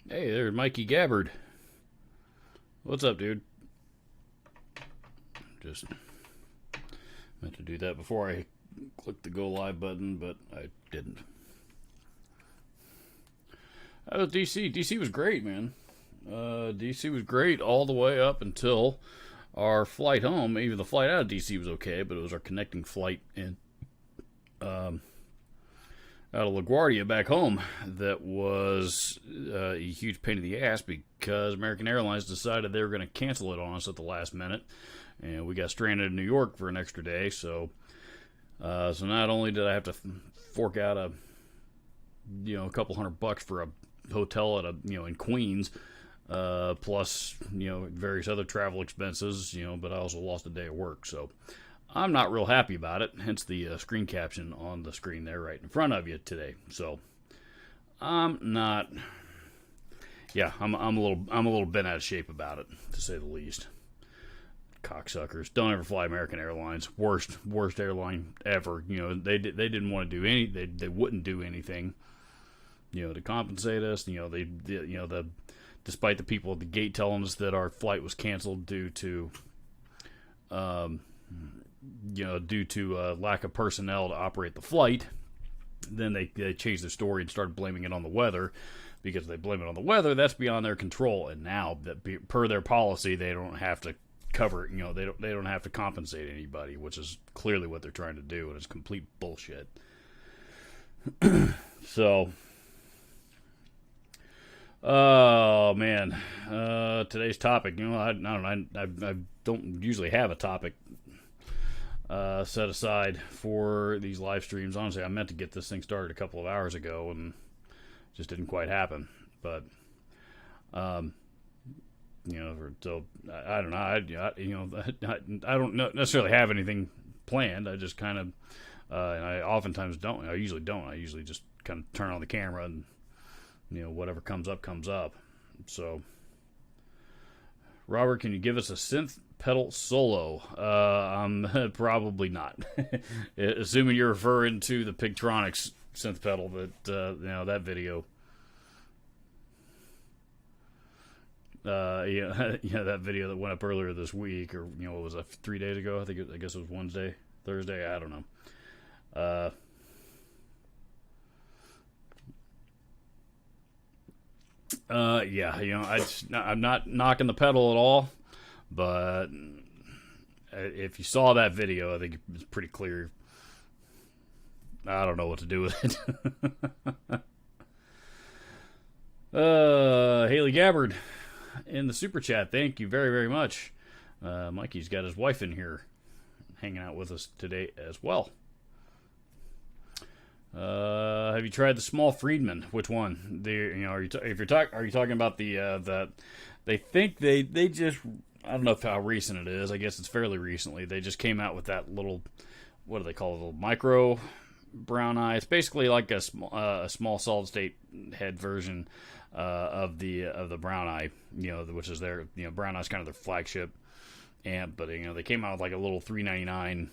Hey, there's Mikey Gabbard. What's up, dude? Just meant to do that before I clicked the go live button, but I didn't. That was DC. DC was great, man. DC was great all the way up until our flight home. Even the flight out of DC was okay, but it was our connecting flight in out of LaGuardia back home that was a huge pain in the ass because American Airlines decided they were going to cancel it on us at the last minute, and we got stranded in New York for an extra day. So not only did I have to fork out a couple $100 for a hotel at in Queens, plus various other travel expenses, but I also lost a day of work. So I'm not real happy about it, hence the screen caption on the screen there right in front of you today. So I'm not, I'm a little bent out of shape about it, to say the least. Cocksuckers, don't ever fly American Airlines. Worst airline ever. They didn't want to do they wouldn't do anything, to compensate us. Despite the people at the gate telling us that our flight was canceled due to lack of personnel to operate the flight, then they changed their story and started blaming it on the weather. Because they blame it on the weather, that's beyond their control. And now, that per their policy, they don't have to cover. They don't have to compensate anybody, which is clearly what they're trying to do, and it's complete bullshit. So, oh man, today's topic. I don't usually have a topic set aside for these live streams. Honestly, I meant to get this thing started a couple of hours ago and just didn't quite happen. But so I don't know. I don't necessarily have anything planned. I just kind of and I oftentimes don't. I usually don't. I usually just kind of turn on the camera and whatever comes up comes up. So Robert, can you give us a synth pedal solo? Probably not. Assuming you're referring to the Pigtronics synth pedal that video. That video that went up earlier this week, or what was that, 3 days ago? I guess it was Wednesday, Thursday. I don't know. I'm not knocking the pedal at all, but if you saw that video, I think it's pretty clear. I don't know what to do with it. Haley Gabbard in the super chat. Thank you very, very much. Mikey's got his wife in here hanging out with us today as well. Have you tried the small Friedman? Which one? Are you talking about the they think they just, I don't know how recent it is. I guess it's fairly recently. They just came out with that little, what do they call it? A little micro brown eye. It's basically like a small solid state head version of the brown eye. Which is their brown eye's kind of their flagship amp. But they came out with like a little $399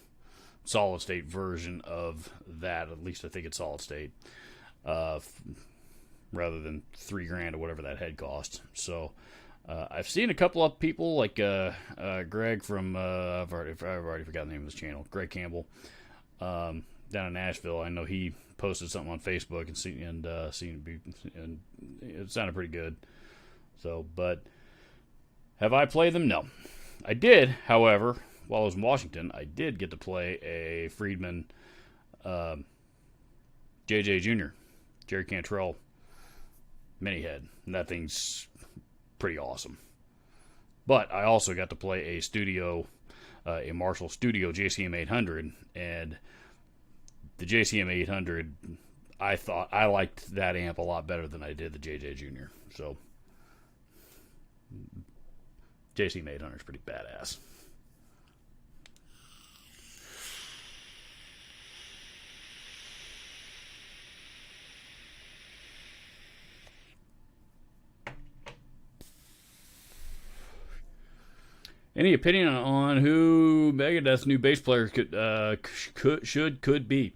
solid state version of that. At least I think it's solid state, rather than $3,000 or whatever that head cost. So I've seen a couple of people like Greg from I've already forgotten the name of his channel, Greg Campbell, down in Nashville. I know he posted something on Facebook and it sounded pretty good. So, but have I played them? No. I did, however, while I was in Washington, I did get to play a Friedman JJ Jr., Jerry Cantrell mini head. And that thing's pretty awesome. But I also got to play a Marshall Studio JCM 800, and the JCM 800, I liked that amp a lot better than I did the JJ Jr. So JCM 800 is pretty badass. Any opinion on who Megadeth's new bass player could be?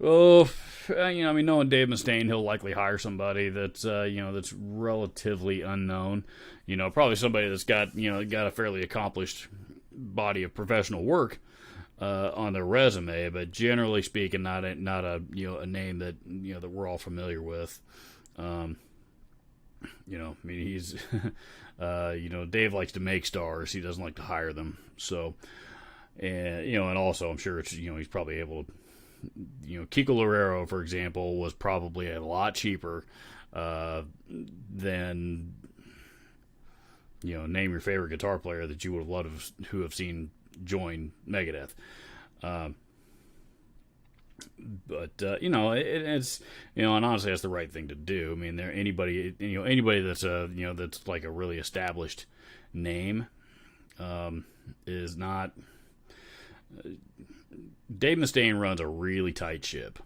Oh, I mean, knowing Dave Mustaine, he'll likely hire somebody that's, that's relatively unknown. Probably somebody that's got a fairly accomplished body of professional work on their resume, but generally speaking, not a name that that we're all familiar with. I mean, he's, Dave likes to make stars. He doesn't like to hire them. So, and also I'm sure it's, he's probably able to, Kiko Loureiro, for example, was probably a lot cheaper than, name your favorite guitar player that you would have loved to have seen join Megadeth. But it's and honestly that's the right thing to do. I mean, anybody that's that's like a really established name is not. Dave Mustaine runs a really tight ship,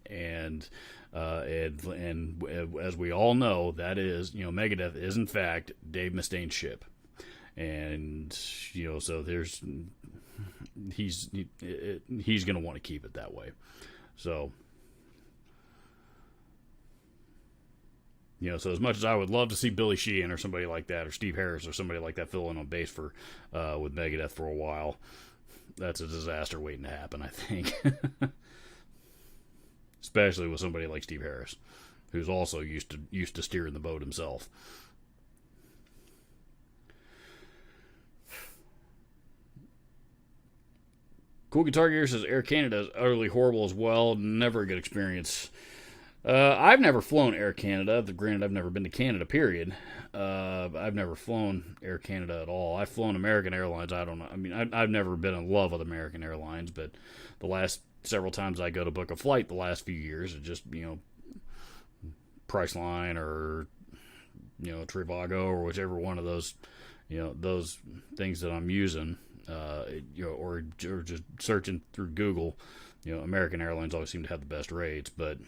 and as we all know, that is Megadeth is in fact Dave Mustaine's ship, and so he's going to want to keep it that way. So, so as much as I would love to see Billy Sheehan or somebody like that, or Steve Harris or somebody like that fill in on bass for with Megadeth for a while, that's a disaster waiting to happen, I think. Especially with somebody like Steve Harris, who's also used to steering the boat himself. Cool Guitar Gear says Air Canada is utterly horrible as well. Never a good experience. I've never flown Air Canada. Granted, I've never been to Canada, period. I've never flown Air Canada at all. I've flown American Airlines. I don't know. I mean, I've never been in love with American Airlines, but the last several times I go to book a flight the last few years, it just, Priceline or, Trivago or whichever one of those, those things that I'm using. Or just searching through Google, American Airlines always seem to have the best rates, but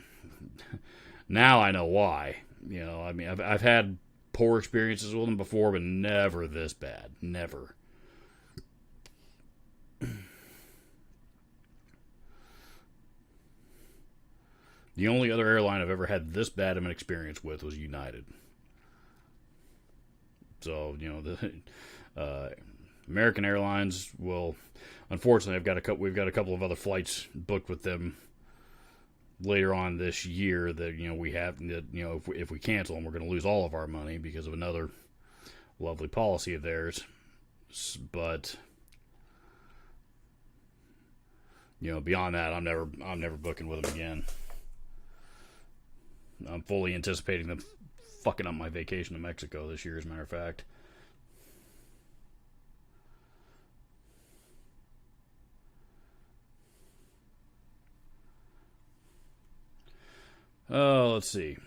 now I know why. I mean, I've had poor experiences with them before, but never this bad. Never. The only other airline I've ever had this bad of an experience with was United. So, American Airlines will, unfortunately, we've got a couple of other flights booked with them later on this year that we have that if we cancel them, we're going to lose all of our money because of another lovely policy of theirs. But beyond that, I'm never booking with them again. I'm fully anticipating them fucking up my vacation to Mexico this year, as a matter of fact. Let's see.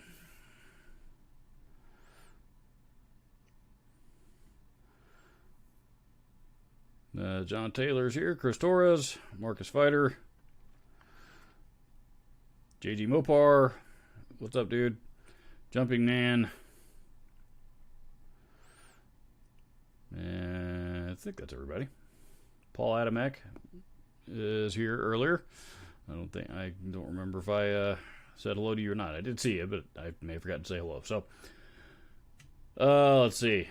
John Taylor's here. Chris Torres. Marcus Fighter. JG Mopar. What's up, dude? Jumping Man. And I think that's everybody. Paul Adamek is here earlier. I don't remember if I said hello to you or not. I did see you, but I may have forgotten to say hello. So, let's see.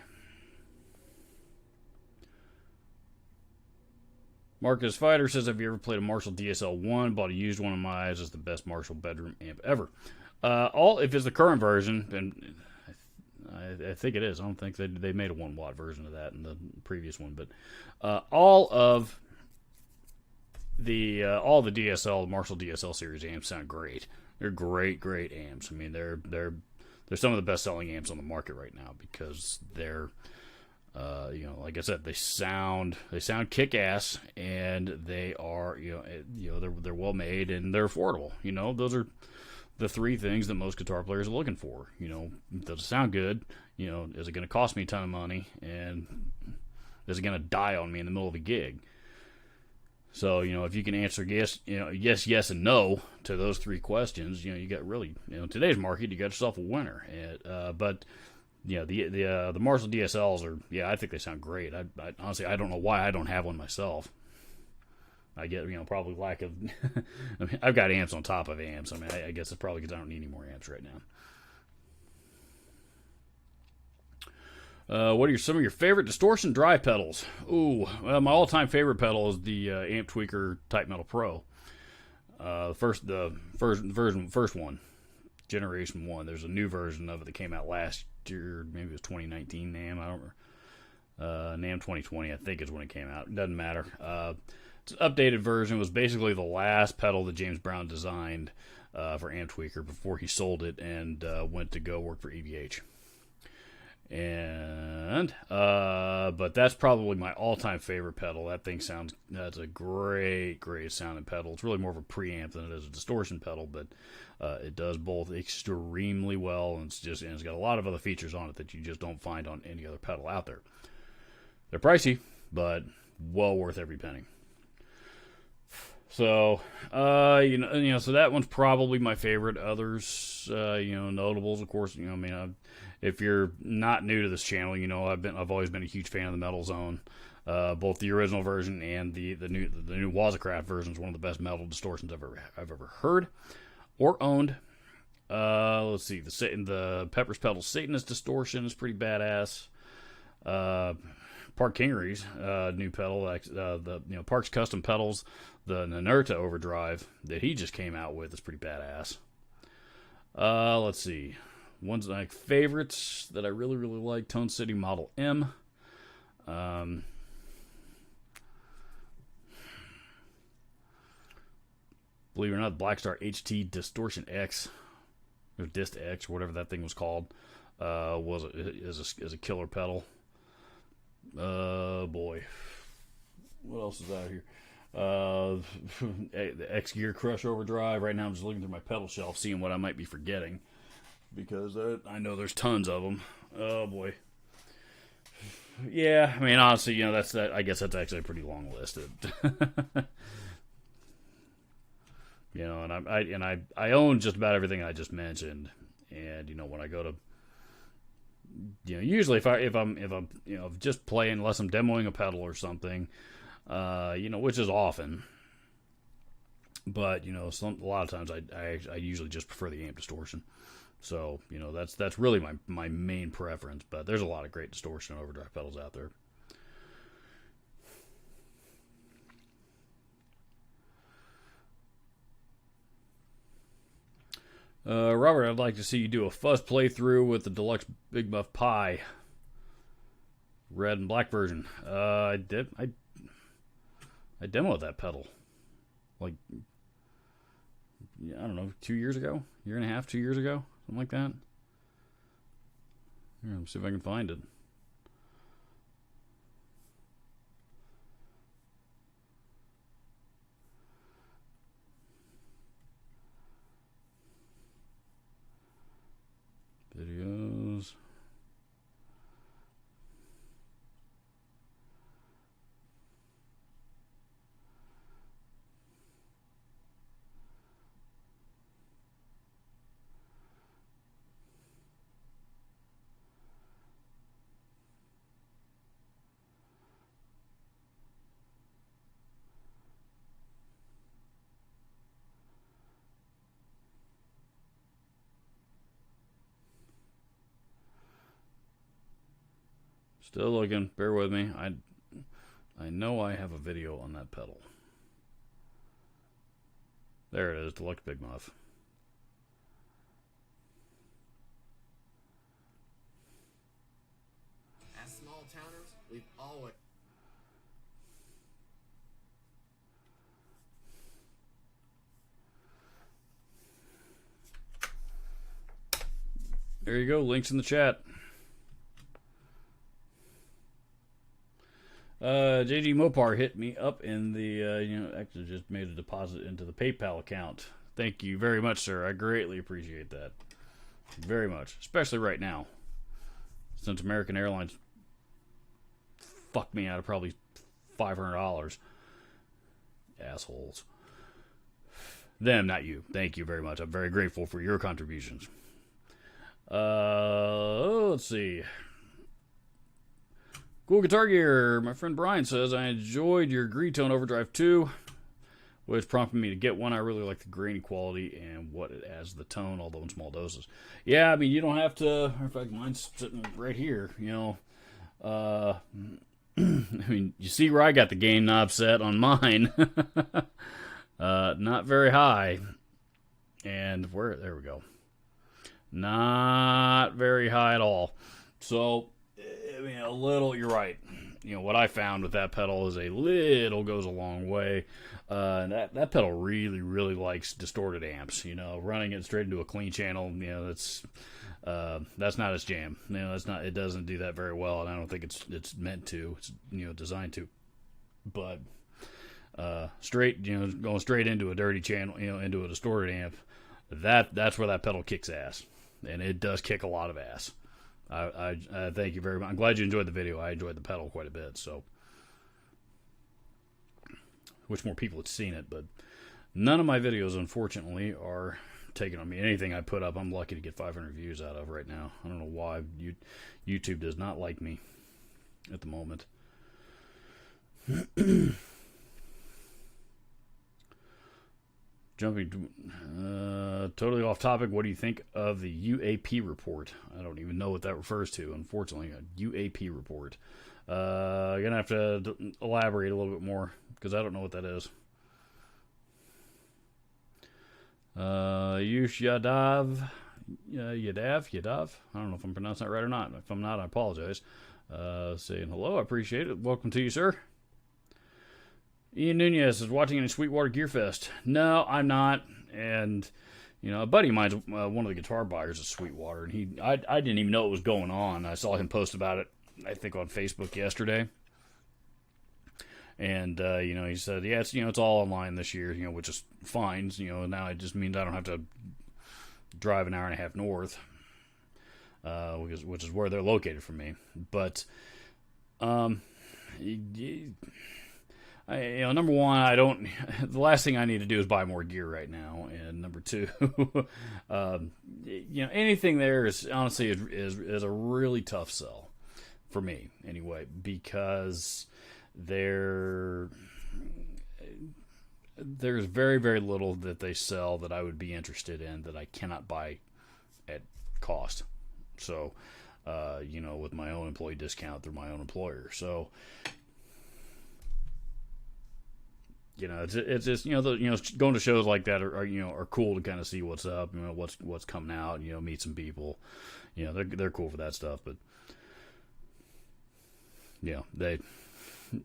Marcus Fighter says, have you ever played a Marshall DSL-1? Bought a used one in my eyes. It's the best Marshall bedroom amp ever. If it's the current version, and I think it is. I don't think they made a 1-watt version of that in the previous one, but all the DSL, the Marshall DSL series amps sound great. They're great amps. I mean, they're some of the best selling amps on the market right now because they're like I said, they sound kick ass, and they are they're well made and they're affordable. Those are the three things that most guitar players are looking for. Does it sound good? Is it going to cost me a ton of money? And is it going to die on me in the middle of a gig? So, if you can answer yes, and no to those three questions, you got really, today's market, you got yourself a winner. But the Marshall DSLs are, I think they sound great. I honestly, I don't know why I don't have one myself. I get, probably lack of. I mean, I've got amps on top of amps. I mean, I guess it's probably because I don't need any more amps right now. What are some of your favorite distortion drive pedals? Ooh, well, my all-time favorite pedal is the Amp Tweaker Type Metal Pro. The first one, Generation 1. There's a new version of it that came out last year. Maybe it was 2019 NAMM. I don't remember. NAMM 2020, I think, is when it came out. It doesn't matter. It's an updated version. It was basically the last pedal that James Brown designed for Amp Tweaker before he sold it and went to go work for EVH. And but that's probably my all-time favorite pedal. That's a great sounding pedal. It's really more of a preamp than it is a distortion pedal, but it does both extremely well, and it's got a lot of other features on it that you just don't find on any other pedal out there. They're pricey, but well worth every penny. So, so that one's probably my favorite. Others, notables, of course. If you're not new to this channel, I've always been a huge fan of the Metal Zone. Both the original version and the new Wazacraft version is one of the best metal distortions I've ever heard or owned. Let's see, the Peppers Pedal Satanist distortion is pretty badass. Park Kingery's new pedal, the Park's custom pedals, the Nanerta Overdrive that he just came out with is pretty badass. Let's see, ones like favorites that I really like: Tone City Model M. Believe it or not, Blackstar HT Distortion X, or Dist X, whatever that thing was called, is a killer pedal. Boy, what else is out here? The X Gear Crush Overdrive. Right now I'm just looking through my pedal shelf, seeing what I might be forgetting, because I know there's tons of them. Oh boy. Yeah, I mean, honestly, I guess that's actually a pretty long list. And I own just about everything I just mentioned. And when I go to, usually if I'm just playing, unless I'm demoing a pedal or something, which is often, but a lot of times I usually just prefer the amp distortion. So that's really my main preference. But there's a lot of great distortion and overdrive pedals out there. Robert, I'd like to see you do a fuzz playthrough with the deluxe Big Muff Pi red and black version. I demoed that pedal I don't know, 2 years ago, year and a half, 2 years ago, something like that. Here, let me see if I can find it. Videos. Still looking. Bear with me. I know I have a video on that pedal. There it is, Deluxe Big Muff. As small towners, we've always... There you go. Links in the chat. JG Mopar hit me up in the, actually just made a deposit into the PayPal account. Thank you very much, sir. I greatly appreciate that. Very much. Especially right now. Since American Airlines fucked me out of probably $500. Assholes. Them, not you. Thank you very much. I'm very grateful for your contributions. Let's see. Cool Guitar Gear. My friend Brian says, I enjoyed your Gretone Overdrive 2. which prompted me to get one. I really like the grainy quality and what it adds to the tone, although in small doses. Yeah, I mean, you don't have to. In fact, mine's sitting right here. I mean, you see where I got the gain knob set on mine. Not very high. And there we go. Not very high at all. So, I mean, a little, you're right. What I found with that pedal is a little goes a long way. And that pedal really, really likes distorted amps. Running it straight into a clean channel, that's not its jam. That's not. It doesn't do that very well, and I don't think it's meant to. It's designed to. But straight, going straight into a dirty channel, into a distorted amp, that's where that pedal kicks ass, and it does kick a lot of ass. I thank you very much. I'm glad you enjoyed the video. I enjoyed the pedal quite a bit. So, wish more people had seen it, but none of my videos, unfortunately, are taken on me. Anything I put up, I'm lucky to get 500 views out of right now. I don't know why YouTube does not like me at the moment. Jumping totally off topic, what do you think of the UAP report? I don't even know what that refers to, unfortunately. A UAP report. You're going to have to elaborate a little bit more, because I don't know what that is. Yush Yadav. Yadav. I don't know if I'm pronouncing that right or not. If I'm not, I apologize. Saying hello, I appreciate it. Welcome to you, sir. Ian Nunez is watching any Sweetwater Gear Fest. No, I'm not. And, a buddy of mine's one of the guitar buyers at Sweetwater, and I didn't even know what was going on. I saw him post about it, I think, on Facebook yesterday. And, he said, yeah, it's all online this year, which is fine. Now it just means I don't have to drive an hour and a half north, which is where they're located from me. But, number one, the last thing I need to do is buy more gear right now. And number two, anything there is honestly is a really tough sell for me anyway, because there's very, very little that they sell that I would be interested in that I cannot buy at cost. So, with my own employee discount through my own employer. So, it's just going to shows like that are cool to kind of see what's up, what's coming out, meet some people, they're cool for that stuff. But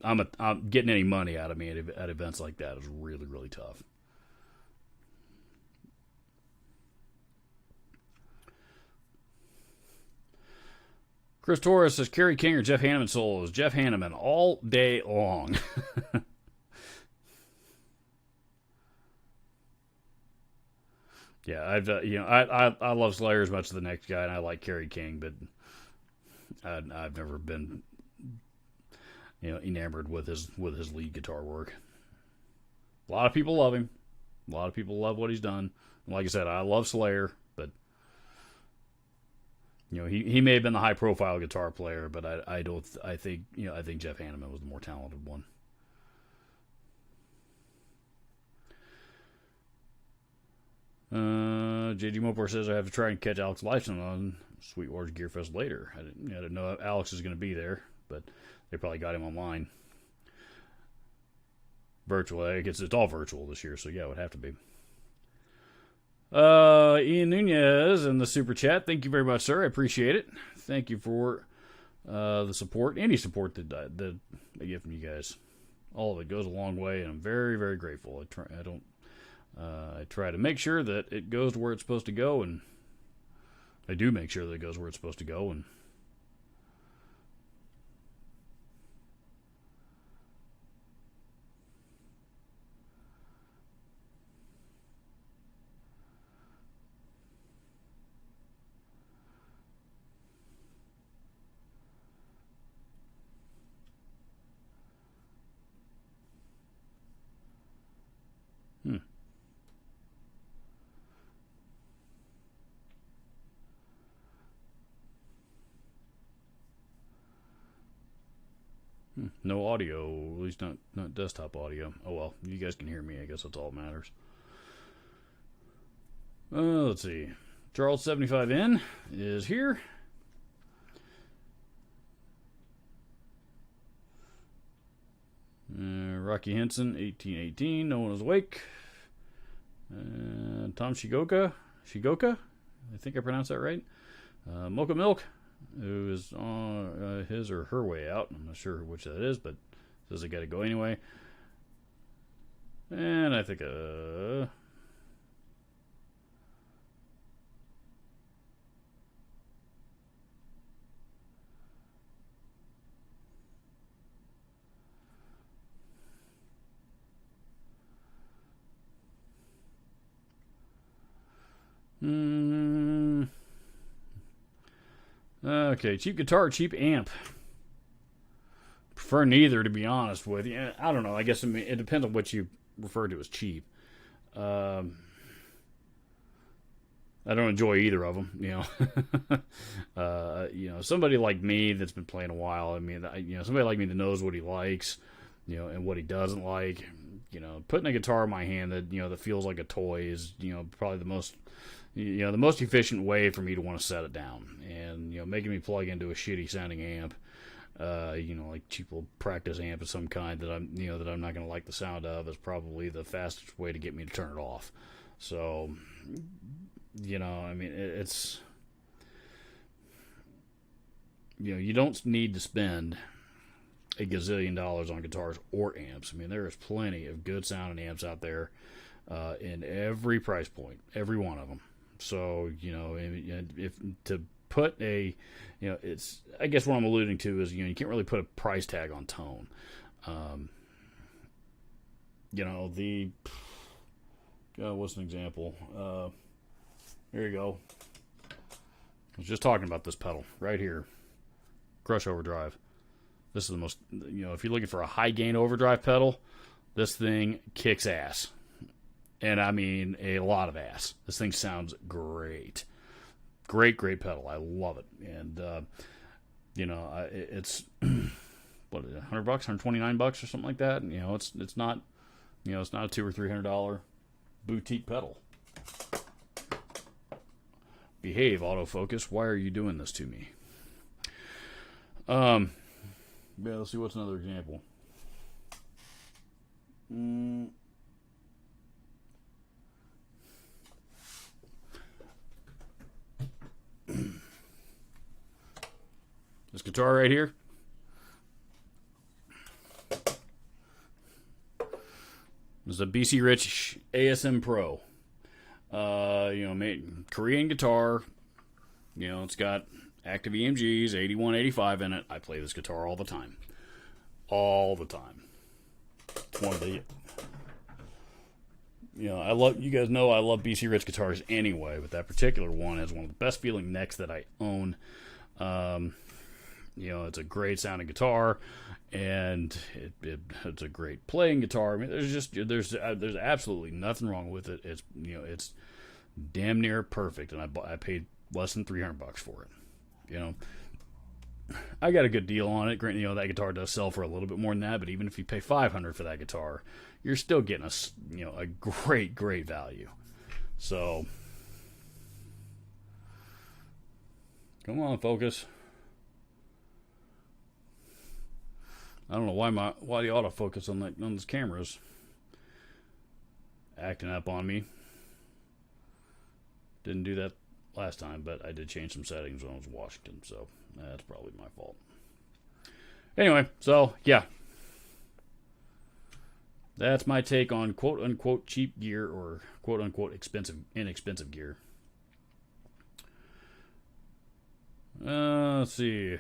I'm getting any money out of me at events like that is really, really tough. Chris Torres says Kerry King or Jeff Hanneman solos. Jeff Hanneman all day long. Yeah, I love Slayer as much as the next guy, and I like Kerry King, but I've never been enamored with his lead guitar work. A lot of people love him. A lot of people love what he's done. Like I said, I love Slayer, but he may have been the high profile guitar player, but I think Jeff Hanneman was the more talented one. JG Mopar says I have to try and catch Alex Lifeson on Sweetwater Gear Fest later. I didn't know Alex is going to be there, but they probably got him online. Virtual. It's all virtual this year, so yeah, it would have to be. Ian Nunez in the super chat. Thank you very much, sir. I appreciate it. Thank you for the support. Any support that I get from you guys. All of it goes a long way, and I'm very, very grateful. I try to make sure that it goes to where it's supposed to go, and I do make sure that it goes where it's supposed to go. And No audio, at least not desktop audio. Oh well, you guys can hear me. I guess that's all that matters. Let's see. Charles 75N is here. Rocky Henson 1818. No one is awake. Tom Shigoka. I think I pronounced that right. Mocha Milk, who is on his or her way out. I'm not sure which that is, but says I got to go anyway. And I think okay, cheap guitar, cheap amp. Prefer neither, to be honest with you. I don't know. I guess it depends on what you refer to as cheap. I don't enjoy either of them. Somebody like me that's been playing a while. I mean, somebody like me that knows what he likes, and what he doesn't like. Putting a guitar in my hand that feels like a toy is probably the most efficient way for me to want to set it down. And making me plug into a shitty sounding amp, like cheap little practice amp of some kind that I'm not going to like the sound of, is probably the fastest way to get me to turn it off. So, it's you don't need to spend a gazillion dollars on guitars or amps. I mean, there is plenty of good sounding amps out there in every price point, every one of them. So, if to put it's, I guess what I'm alluding to is, you can't really put a price tag on tone. What's an example? Here you go. I was just talking about this pedal right here. Crush Overdrive. This is the most, if you're looking for a high gain overdrive pedal, this thing kicks ass. And I mean a lot of ass. This thing sounds great. Great pedal. I love it. And, it's, what is it, $100, $129 or something like that. And, it's not, it's not a $200 or $300 boutique pedal. Behave, autofocus. Why are you doing this to me? Yeah, let's see what's another example. This guitar right here. This is a BC Rich ASM Pro. Made Korean guitar. It's got active EMGs, 81, 85 in it. I play this guitar all the time. All the time. It's one of the... you guys know I love BC Rich guitars anyway, but that particular one has one of the best feeling necks that I own. It's a great sounding guitar, and it's a great playing guitar. I mean, there's absolutely nothing wrong with it. It's damn near perfect, and I paid less than $300 for it. I got a good deal on it. Granted, that guitar does sell for a little bit more than that, but even if you pay $500 for that guitar, you're still getting a great value. So, come on, focus. I don't know why the autofocus on this camera's acting up on me. Didn't do that last time, but I did change some settings when I was in Washington, so that's probably my fault. Anyway, so yeah, that's my take on quote unquote cheap gear or quote unquote inexpensive gear. Let's see.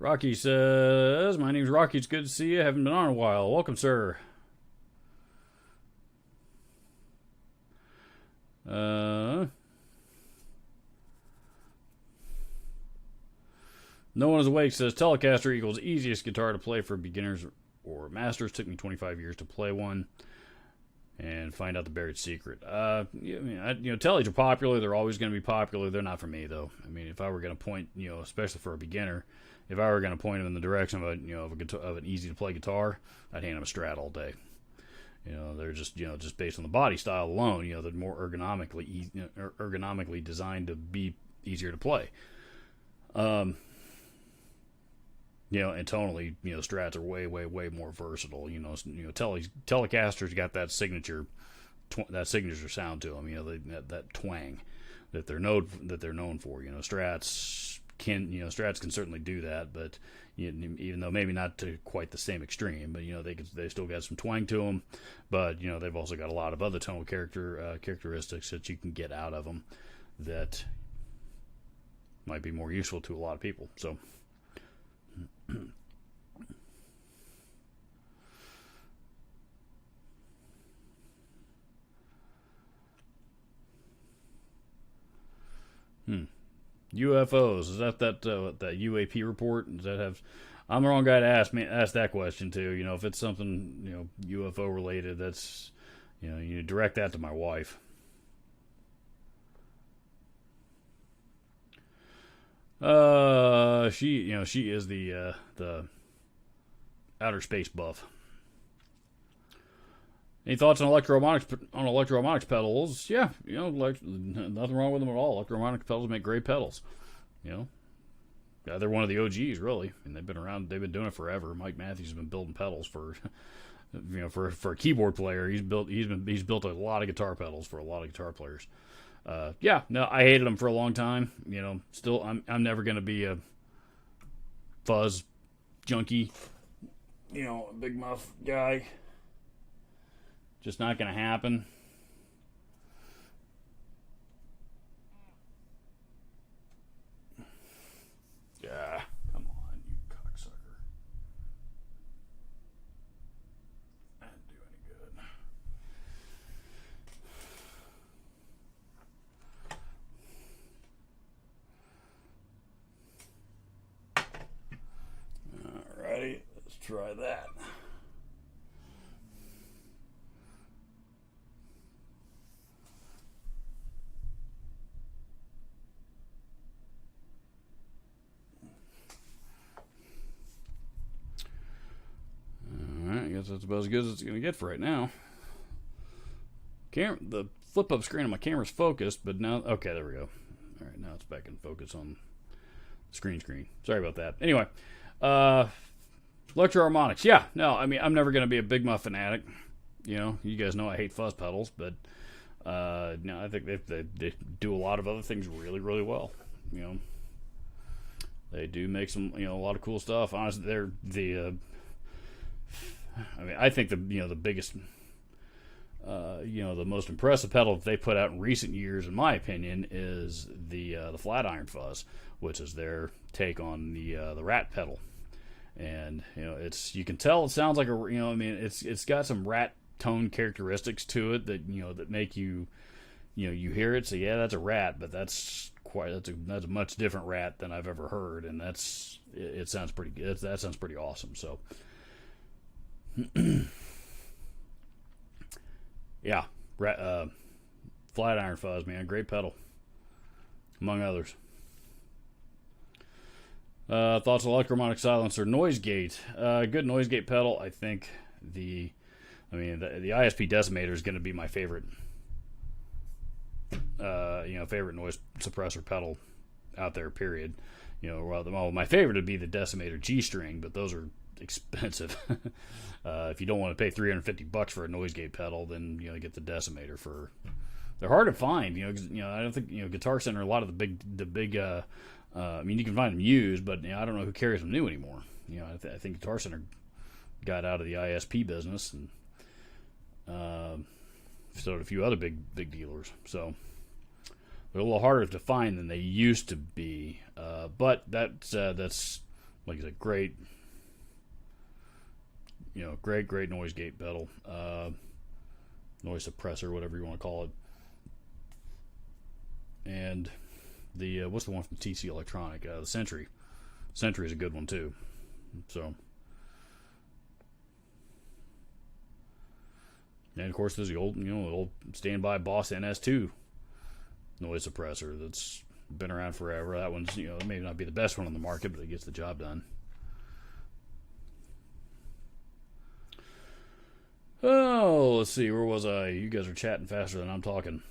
Rocky says, "My name's Rocky. It's good to see you. Haven't been on a while. Welcome, sir." No One Is Awake says, Telecaster equals easiest guitar to play for beginners or masters. Took me 25 years to play one. and find out the buried secret. Tellies are popular. They're always going to be popular. They're not for me, though. I mean, if I were going to point, especially for a beginner, if I were going to point them in the direction of of an easy to play guitar, I'd hand them a Strat all day. They're just just based on the body style alone. They're more ergonomically designed to be easier to play. And tonally, Strats are way, way, way more versatile. Telecaster's got that signature sound to them. That twang that they're known for. Strats can certainly do that, but even though maybe not to quite the same extreme, but they still got some twang to them. But they've also got a lot of other tonal characteristics that you can get out of them that might be more useful to a lot of people. So. UFOs, is that UAP report? Does that have? I'm the wrong guy to ask that question to. If it's something UFO related, that's you direct that to my wife. She is the outer space buff. Any thoughts on electro-harmonics pedals? Yeah, nothing wrong with them at all. Electro-harmonics pedals make great pedals. Yeah, they're one of the OGs, really, and they've been around. They've been doing it forever. Mike Matthews has been building pedals for, for a keyboard player. He's built a lot of guitar pedals for a lot of guitar players. I hated them for a long time. Still, I'm never gonna be a fuzz junkie. Big muff guy. Just not going to happen. Yeah, come on, you cocksucker. That didn't do any good. Alrighty, let's try that. I guess that's about as good as it's going to get for right now. The flip-up screen on my camera's focused, but now... Okay, there we go. All right, now it's back in focus on the screen. Sorry about that. Anyway, electro-harmonics. Yeah, no, I mean, I'm never going to be a Big Muff fanatic. You guys know I hate fuzz pedals, but no, I think they do a lot of other things really, really well. They do make some, a lot of cool stuff. Honestly, they're I think the biggest, the most impressive pedal that they put out in recent years, in my opinion, is the Flatiron Fuzz, which is their take on the Rat pedal. And you can tell it sounds like it's got some Rat tone characteristics to it that that make you you hear it, so yeah, that's a Rat, but that's a much different Rat than I've ever heard, and it sounds pretty good. That sounds pretty awesome. So. Yeah, Flatiron Fuzz, man, great pedal, among others. Thoughts on electro-harmonic silencer noise gate? Good noise gate pedal. I think the ISP Decimator is going to be my favorite. Favorite noise suppressor pedal out there. Period. My favorite would be the Decimator G-string, but those are expensive. If you don't want to pay $350 for a noise gate pedal, then get the Decimator. They're hard to find. I don't think Guitar Center. A lot of the big. You can find them used, but I don't know who carries them new anymore. I think Guitar Center got out of the ISP business and so did a few other big dealers. So they're a little harder to find than they used to be. But that's like I said, great. Great noise gate pedal, noise suppressor, whatever you want to call it. And the what's the one from TC Electronic? The Sentry. Sentry is a good one too. So And of course, there's the old, old standby Boss NS2 noise suppressor that's been around forever. That one's, it may not be the best one on the market, but it gets the job done. Oh, let's see. Where was I? You guys are chatting faster than I'm talking.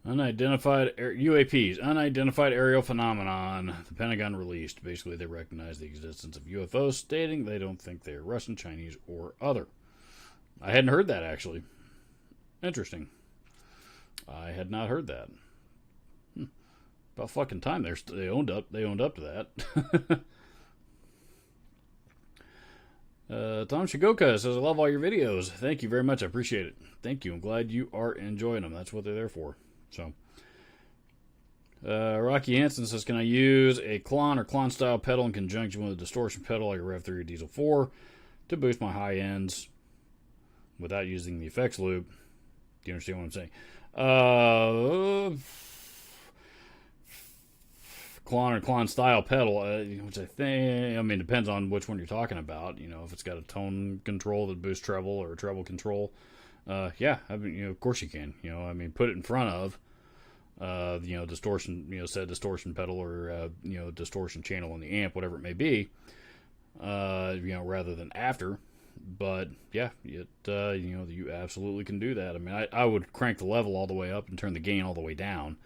Unidentified UAPs, unidentified aerial phenomenon. The Pentagon released. Basically, they recognize the existence of UFOs, stating they don't think they are Russian, Chinese, or other. I hadn't heard that, actually. Interesting. I had not heard that. About fucking time they owned up to that. Tom Shigoka says, I love all your videos. Thank you very much. I appreciate it. Thank you. I'm glad you are enjoying them. That's what they're there for. So, Rocky Hansen says, can I use a Klon or Klon style pedal in conjunction with a distortion pedal like a Rev 3 or Diesel 4 to boost my high ends without using the effects loop? Do you understand what I'm saying? Klon or Klon style pedal, which I think, depends on which one you're talking about. If it's got a tone control that boosts treble or a treble control, of course you can. Put it in front of, distortion, said distortion pedal or, distortion channel in the amp, whatever it may be, rather than after. But yeah, you absolutely can do that. I would crank the level all the way up and turn the gain all the way down.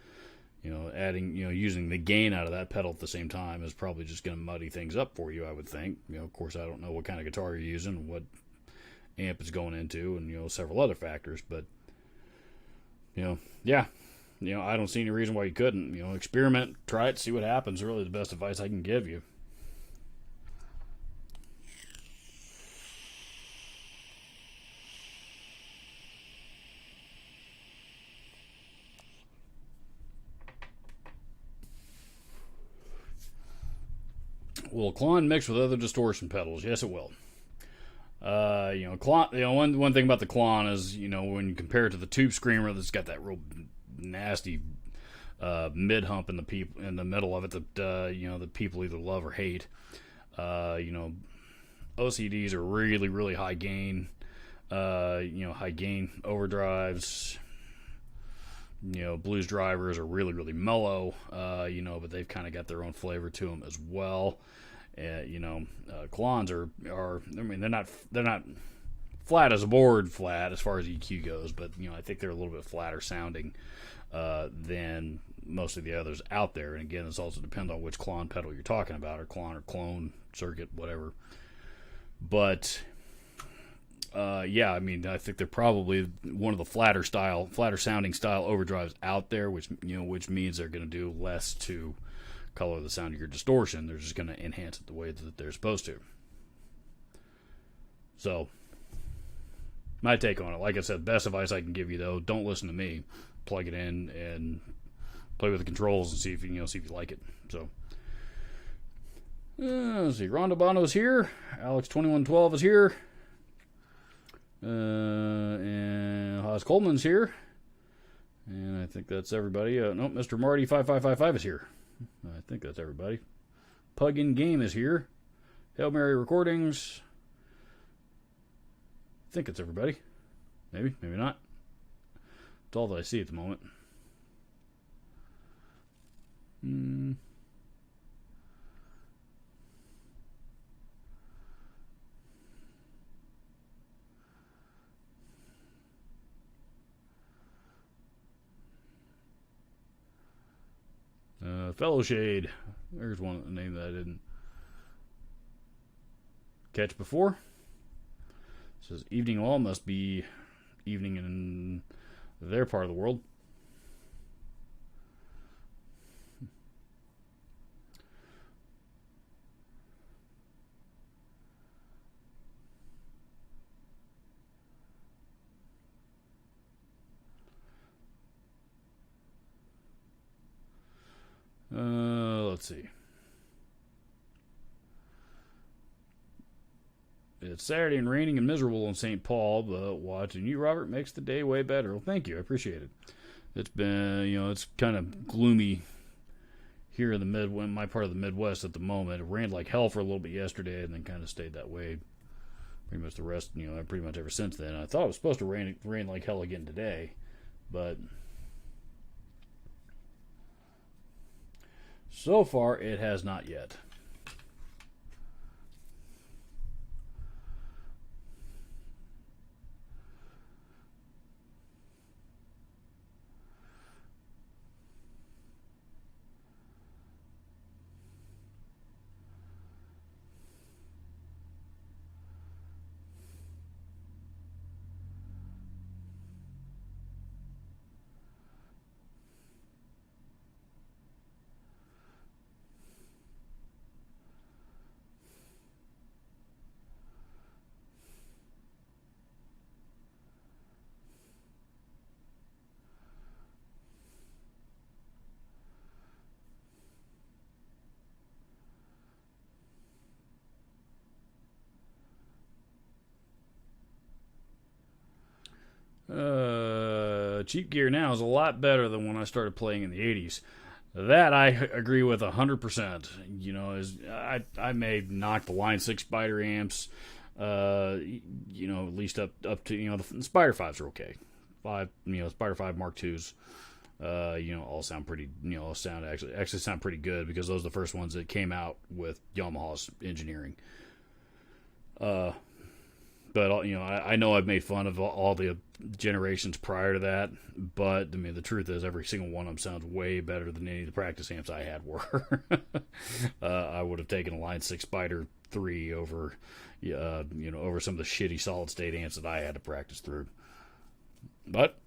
Adding, using the gain out of that pedal at the same time is probably just going to muddy things up for you, I would think. Of course, I don't know what kind of guitar you're using, what amp it's going into, and, several other factors. But, I don't see any reason why you couldn't. Experiment, try it, see what happens. Really the best advice I can give you. Will Klon mix with other distortion pedals? Yes, it will. Klon. One thing about the Klon is, when you compare it to the Tube Screamer, that's got that real nasty mid hump in the middle of it that that people either love or hate. OCDs are really, really high gain. High gain overdrives. Blues drivers are really, really mellow. But they've kind of got their own flavor to them as well. Klons are they're not flat as a board flat as far as EQ goes, but I think they're a little bit flatter sounding than most of the others out there. And again, this also depends on which Klon pedal you're talking about, or Klon or clone circuit, whatever. But I think they're probably one of the flatter sounding style overdrives out there, which means they're going to do less to color the sound of your distortion. They're just going to enhance it the way that they're supposed to. So, my take on it, like I said, best advice I can give you though, don't listen to me. Plug it in and play with the controls and see if you like it. So, let's see. Rondo Bono's here. Alex2112 is here. And Haas Coleman's here. And I think that's everybody. Mr. Marty 5555 is here. I think that's everybody. Pug in Game is here. Hail Mary Recordings. I think it's everybody. Maybe not. It's all that I see at the moment. Fellow Shade. There's one name that I didn't catch before. It says evening all must be evening in their part of the world. Let's see. It's Saturday and raining and miserable in St. Paul, but watching you, Robert, makes the day way better. Well, thank you. I appreciate it. It's been, it's kind of gloomy here in my part of the Midwest at the moment. It rained like hell for a little bit yesterday and then kind of stayed that way pretty much the rest, pretty much ever since then. I thought it was supposed to rain like hell again today, but so far it has not yet. Cheap gear now is a lot better than when I started playing in the 80s. That I agree with 100%. I may knock the Line 6 Spider amps, at least up to, the Spider 5s are okay. Spider 5 Mark 2s, all sound pretty, actually sound pretty good because those are the first ones that came out with Yamaha's engineering. But, I know I've made fun of all the generations prior to that, but, the truth is every single one of them sounds way better than any of the practice amps I had were. I would have taken a Line 6 Spider 3 over, over some of the shitty solid-state amps that I had to practice through. But,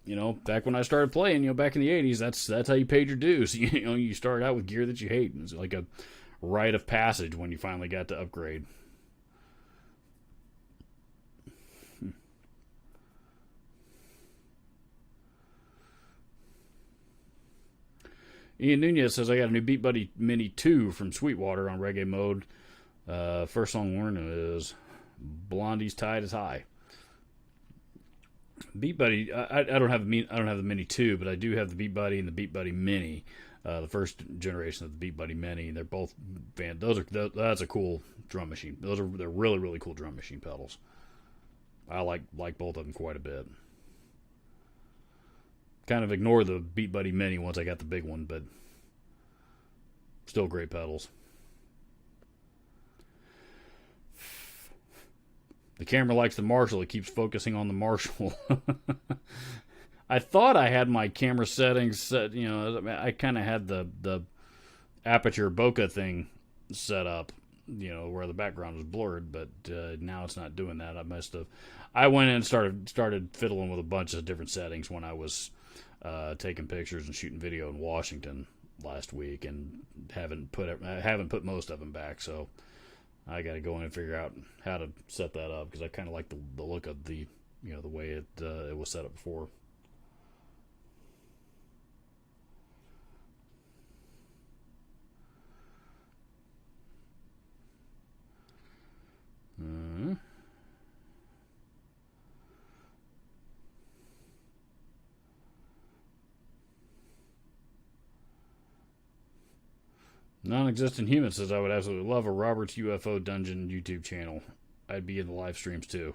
back when I started playing, back in the 80s, that's how you paid your dues. You started out with gear that you hate. It's like a rite of passage when you finally got to upgrade. Ian Nunez says, I got a new Beat Buddy Mini 2 from Sweetwater on reggae mode. First song learning is Blondie's Tide is High. Beat Buddy, I don't have the Mini 2, but I do have the Beat Buddy and the Beat Buddy Mini, the first generation of the Beat Buddy Mini, and they're both that's a cool drum machine. They're really, really cool drum machine pedals. I like both of them quite a bit. Kind of ignore the Beat Buddy Mini once I got the big one, but still great pedals. The camera likes the Marshall. It keeps focusing on the Marshall. I thought I had my camera settings set, I kind of had the aperture bokeh thing set up, where the background was blurred, but now it's not doing that. I went in and started fiddling with a bunch of different settings when I was taking pictures and shooting video in Washington last week, and haven't put most of them back. So I got to go in and figure out how to set that up because I kind of like the look of the the way it was set up before. Non-existent human says, I would absolutely love a Robert's UFO Dungeon YouTube channel. I'd be in the live streams too.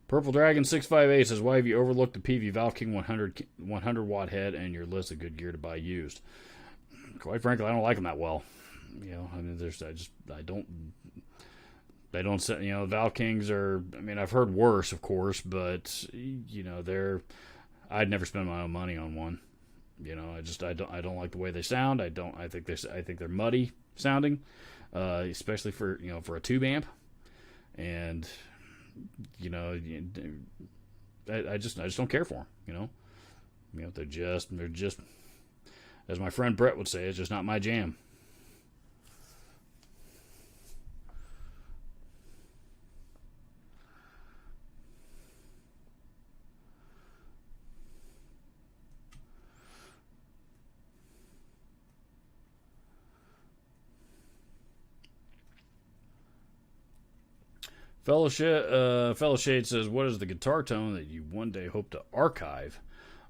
Purple Dragon 658 says, why have you overlooked the PV Valve King 100 watt head and your list of good gear to buy used? Quite frankly, I don't like them that well. They don't set, Valve Kings are, I've heard worse, of course, but, I'd never spend my own money on one. I don't like the way they sound. I think they're muddy sounding, especially for a tube amp. And, I just don't care for them, they're just, as my friend Brett would say, it's just not my jam. Fellowshade says, "What is the guitar tone that you one day hope to archive?"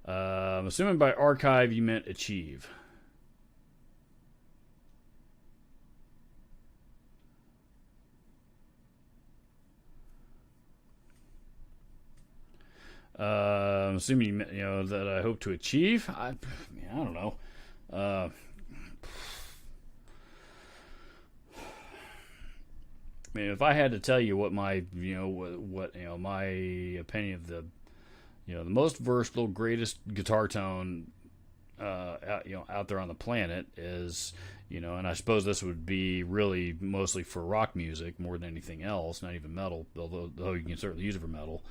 I'm assuming by archive you meant achieve. I'm assuming you know that I hope to achieve. I don't know. I mean, if I had to tell you what my what my opinion of the the most versatile, greatest guitar tone out there on the planet is, and I suppose this would be really mostly for rock music more than anything else, not even metal, although you can certainly use it for metal.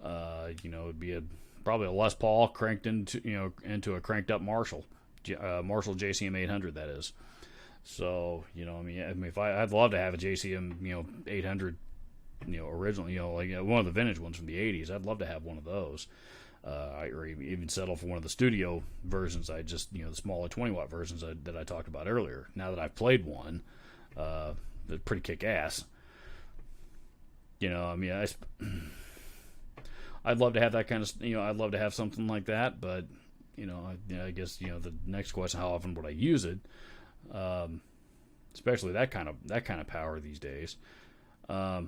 It'd be probably a Les Paul cranked into a cranked up Marshall, Marshall JCM 800, that is. So if I'd love to have a JCM 800, original, like one of the vintage ones from the 80s. I'd love to have one of those. Or even settle for one of the studio versions. The smaller 20-watt versions that I talked about earlier. Now that I've played one, they're pretty kick ass. I'd love to have that kind of, I'd love to have something like that, but, I guess, the next question, how often would I use it? Especially that kind of power these days. I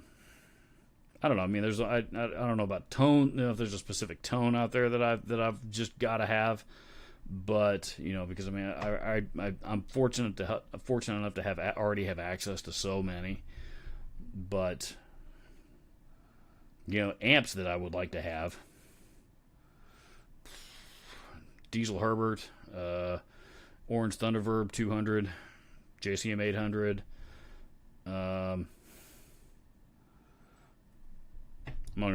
don't know. I mean, I don't know about tone, if there's a specific tone out there that I've just got to have, but, because I mean, I'm fortunate enough to already have access to so many, but, amps that I would like to have. Diesel Herbert, Orange Thunderverb 200, JCM 800, among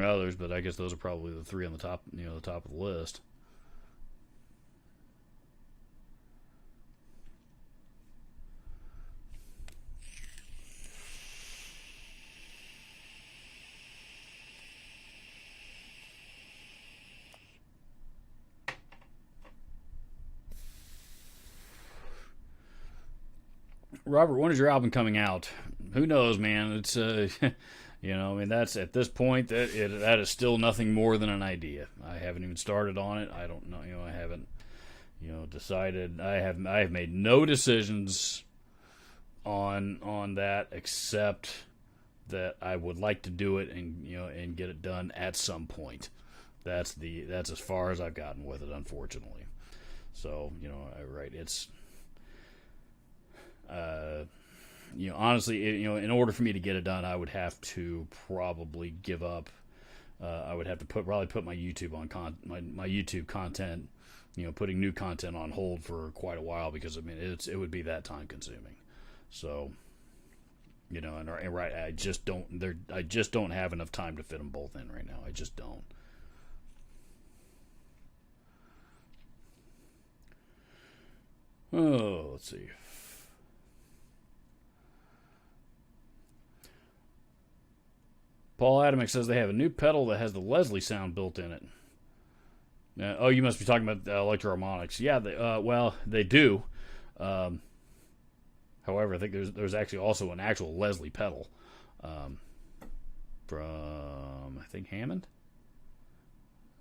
others, but I guess those are probably the three on the top, the top of the list. Robert, when is your album coming out? Who knows, man? It's I mean, that's at this point that is still nothing more than an idea. I haven't even started on it. I don't know. I haven't decided. I have made no decisions on that, except that I would like to do it and get it done at some point. That's as far as I've gotten with it, unfortunately. So right, it's. Honestly, in order for me to get it done, I would have to probably give up. I would have to probably put my YouTube my YouTube content, putting new content on hold for quite a while, because I mean it would be that time consuming. So, and right, I just don't have enough time to fit them both in right now. I just don't. Oh, let's see. Paul Adamick says they have a new pedal that has the Leslie sound built in it. Oh, you must be talking about Electro-Harmonix. Yeah, they do. However, I think there's actually also an actual Leslie pedal from I think Hammond.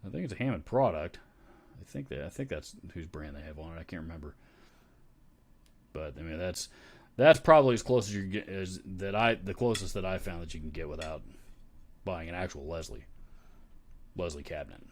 I think it's a Hammond product. I think that's whose brand they have on it. I can't remember. But I mean that's probably as close as you get the closest that I found that you can get without buying an actual Leslie cabinet.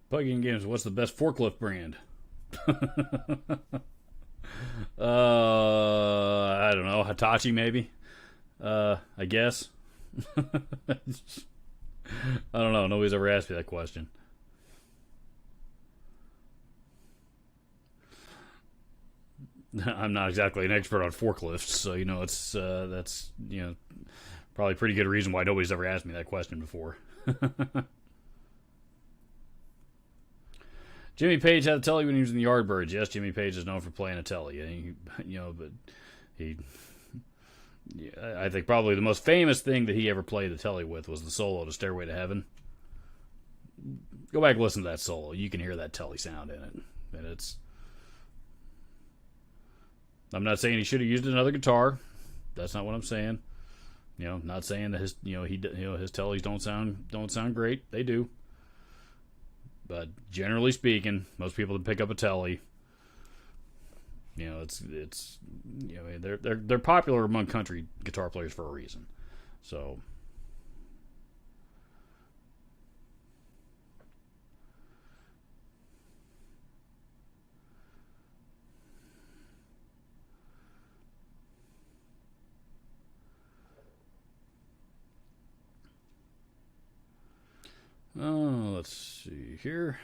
Plug-in Games, what's the best forklift brand? I don't know. Hitachi, maybe. I guess. I don't know. Nobody's ever asked me that question. I'm not exactly an expert on forklifts, so it's that's probably a pretty good reason why nobody's ever asked me that question before. Jimmy Page had a telly when he was in the Yardbirds. Yes, Jimmy Page is known for playing a telly. But he, I think probably the most famous thing that he ever played the telly with was the solo to "Stairway to Heaven." Go back and listen to that solo. You can hear that telly sound in it, and it's. I'm not saying he should have used another guitar. That's not what I'm saying. Not saying that his his tellies don't sound great. They do. But generally speaking, most people that pick up a telly, they're popular among country guitar players for a reason. So. Oh, let's see here.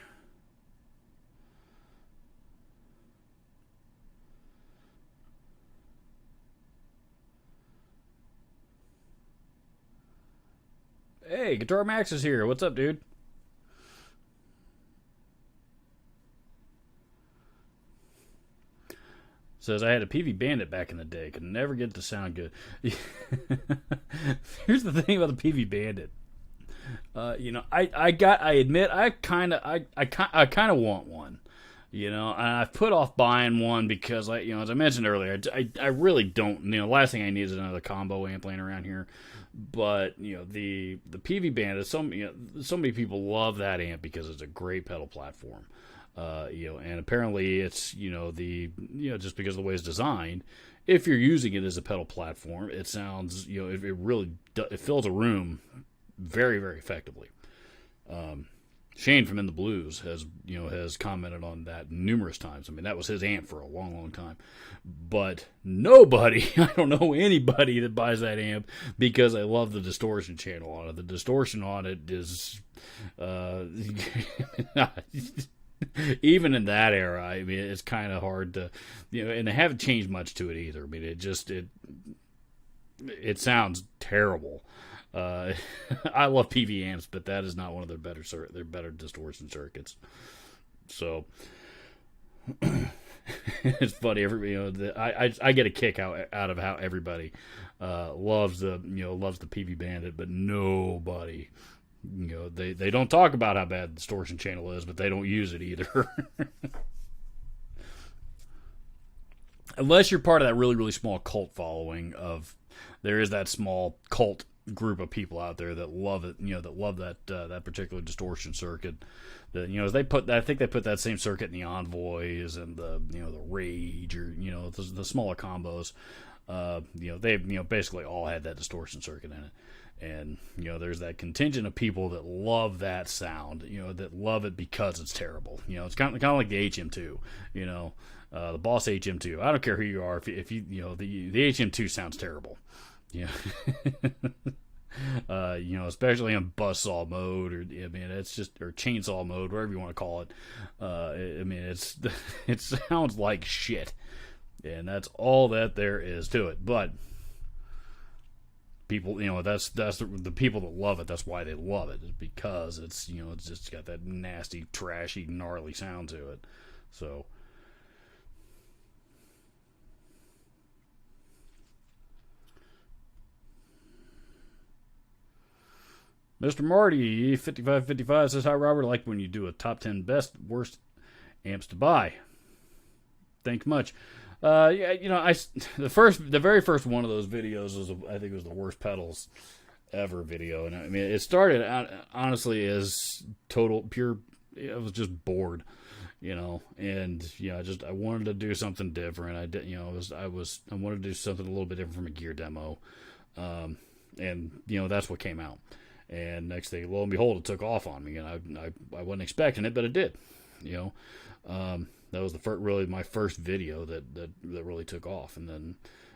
Hey, Guitar Max is here. What's up, dude? Says, I had a PV Bandit back in the day. Could never get it to sound good. Here's the thing about the PV Bandit. I admit, I kind of want one. And I've put off buying one because, as I mentioned earlier, I really don't. The last thing I need is another combo amp laying around here. But the PV Bandit, so many people love that amp because it's a great pedal platform. And apparently it's just because of the way it's designed. If you're using it as a pedal platform, it sounds it really it fills a room very, very effectively. Shane from In the Blues has commented on that numerous times. I mean, that was his amp for a long, long time. But nobody, I don't know anybody that buys that amp because I love the distortion channel on it. The distortion on it is, even in that era, I mean, it's kind of hard to, and they haven't changed much to it either. I mean, it sounds terrible. I love PV amps, but that is not one of their better distortion circuits. So it's funny. I get a kick out of how everybody loves the PV Bandit, but nobody. They don't talk about how bad the distortion channel is, but they don't use it either. Unless you're part of that really, really small cult following there is that small cult group of people out there that love it, that love that particular distortion circuit. I think they put that same circuit in the Envoys and the Rage, or the smaller combos. They basically all had that distortion circuit in it. And there's that contingent of people that love that sound, that love it because it's terrible. It's kind of like the HM2, the Boss HM2. I don't care who you are, if you the HM2 sounds terrible. Especially in buzzsaw mode, or it's just, or chainsaw mode, whatever you want to call it. It sounds like shit, and that's all that there is to it. But people, that's the people that love it. That's why they love it, is because it's it's just got that nasty, trashy, gnarly sound to it. So. Mr. Marty 5555 says, hi Robert, I like when you do a top 10 best worst amps to buy. Thanks much. The very first one of those videos was, I think it was the worst pedals ever video, and I mean, it started out honestly as total pure. I was just bored, and I wanted to do something different. I did, I wanted to do something a little bit different from a gear demo, and that's what came out. And next thing, lo and behold, it took off on me, and I wasn't expecting it, but it did. That That was really my first video that really took off. And then,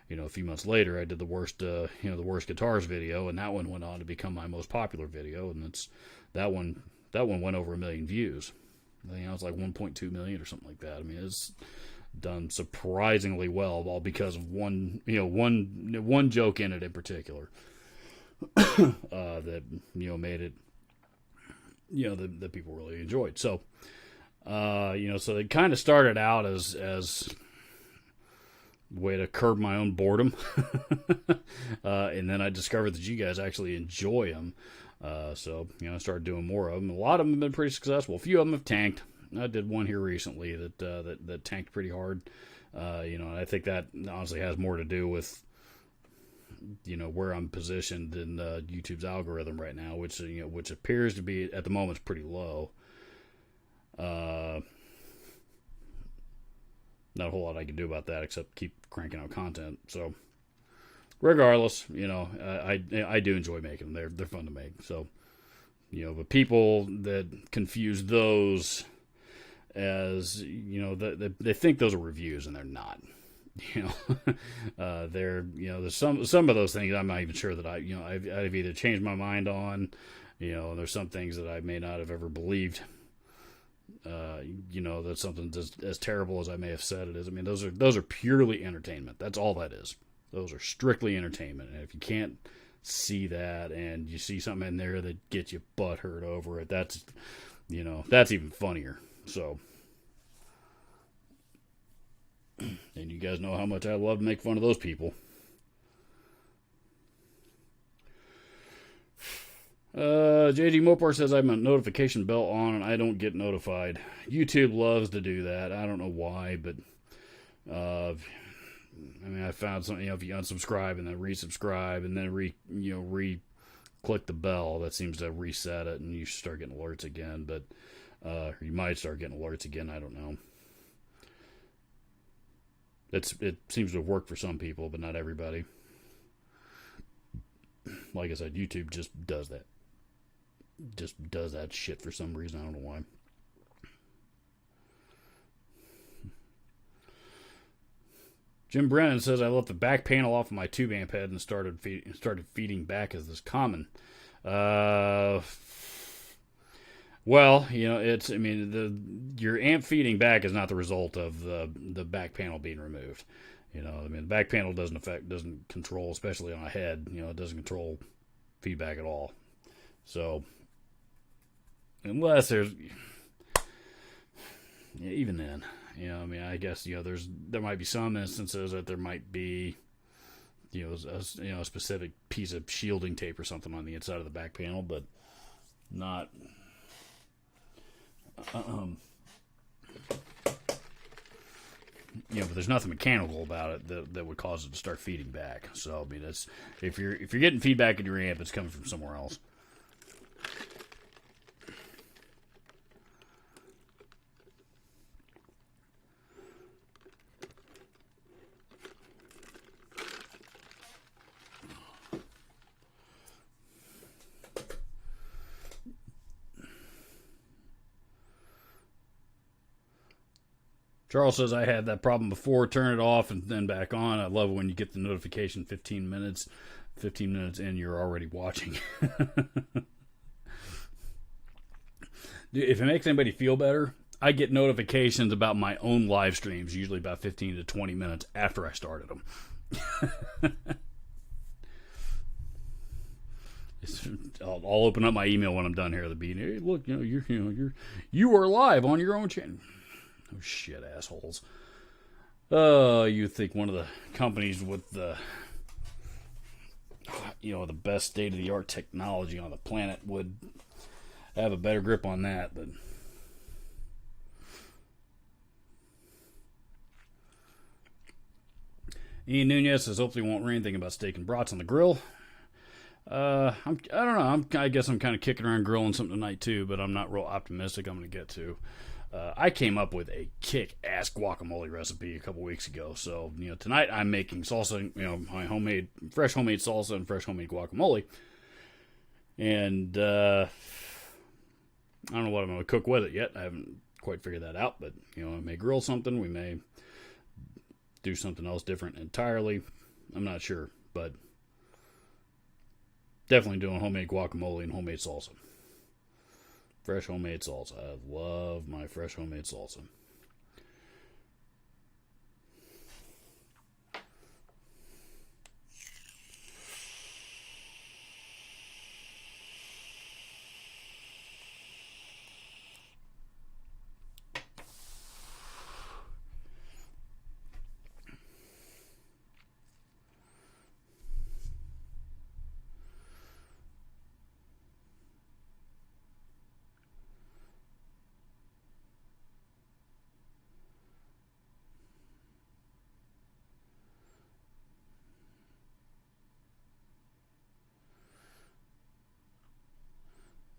a few months later, I did the worst guitars video, and that one went on to become my most popular video. And that one went over 1 million views. I think it was like 1.2 million or something like that. I mean, it's done surprisingly well, all because of one joke in it in particular that made it that people really enjoyed. So so it kind of started out as a way to curb my own boredom, and then I discovered that you guys actually enjoy them. So I started doing more of them. A lot of them have been pretty successful. A few of them have tanked. I did one here recently that tanked pretty hard. And I think that honestly has more to do with where I'm positioned in YouTube's algorithm right now, which appears to be at the moment pretty low. Not a whole lot I can do about that except keep cranking out content. So regardless, I do enjoy making them. They're fun to make. So but people that confuse those as they think those are reviews, and they're not. There's some of those things I'm not even sure that I've either changed my mind on. There's some things that I may not have ever believed. That's something as terrible as I may have said it is. I mean, those are purely entertainment. That's all that is. Those are strictly entertainment. And if you can't see that, and you see something in there that gets you butthurt over it, that's even funnier. So, and you guys know how much I love to make fun of those people. JG Mopar says I have a notification bell on and I don't get notified. YouTube loves to do that. I don't know why, but I found something. If you unsubscribe and then resubscribe and then click the bell, that seems to reset it, and you start getting alerts again. But you might start getting alerts again. I don't know. It seems to have worked for some people, but not everybody. Like I said, YouTube just does that. Just does that shit for some reason. I don't know why. Jim Brennan says I left the back panel off of my tube amp head and started feeding back as is common. Well, your amp feeding back is not the result of the back panel being removed. The back panel doesn't control, especially on a head. It doesn't control feedback at all. So, unless there's, even then, I guess there might be some instances that there might be, a specific piece of shielding tape or something on the inside of the back panel, but not. But there's nothing mechanical about it that would cause it to start feeding back. So that's if you're getting feedback in your amp, it's coming from somewhere else. Charles says, I had that problem before. Turn it off and then back on. I love when you get the notification 15 minutes in, you're already watching. If it makes anybody feel better, I get notifications about my own live streams, usually about 15 to 20 minutes after I started them. I'll open up my email when I'm done here. Hey, look, you are live on your own channel. Oh, shit, assholes. You'd think one of the companies with the best state-of-the-art technology on the planet would have a better grip on that, but Ian Nunez says, hopefully won't rain anything about steak and brats on the grill. I don't know. I guess I'm kind of kicking around grilling something tonight, too, but I'm not real optimistic I'm going to get to. I came up with a kick-ass guacamole recipe a couple weeks ago. So, tonight I'm making salsa, my fresh homemade salsa and fresh homemade guacamole. And I don't know what I'm going to cook with it yet. I haven't quite figure that out, but I may grill something. We may do something else different entirely. I'm not sure, but definitely doing homemade guacamole and homemade salsa. Fresh homemade salsa. I love my fresh homemade salsa.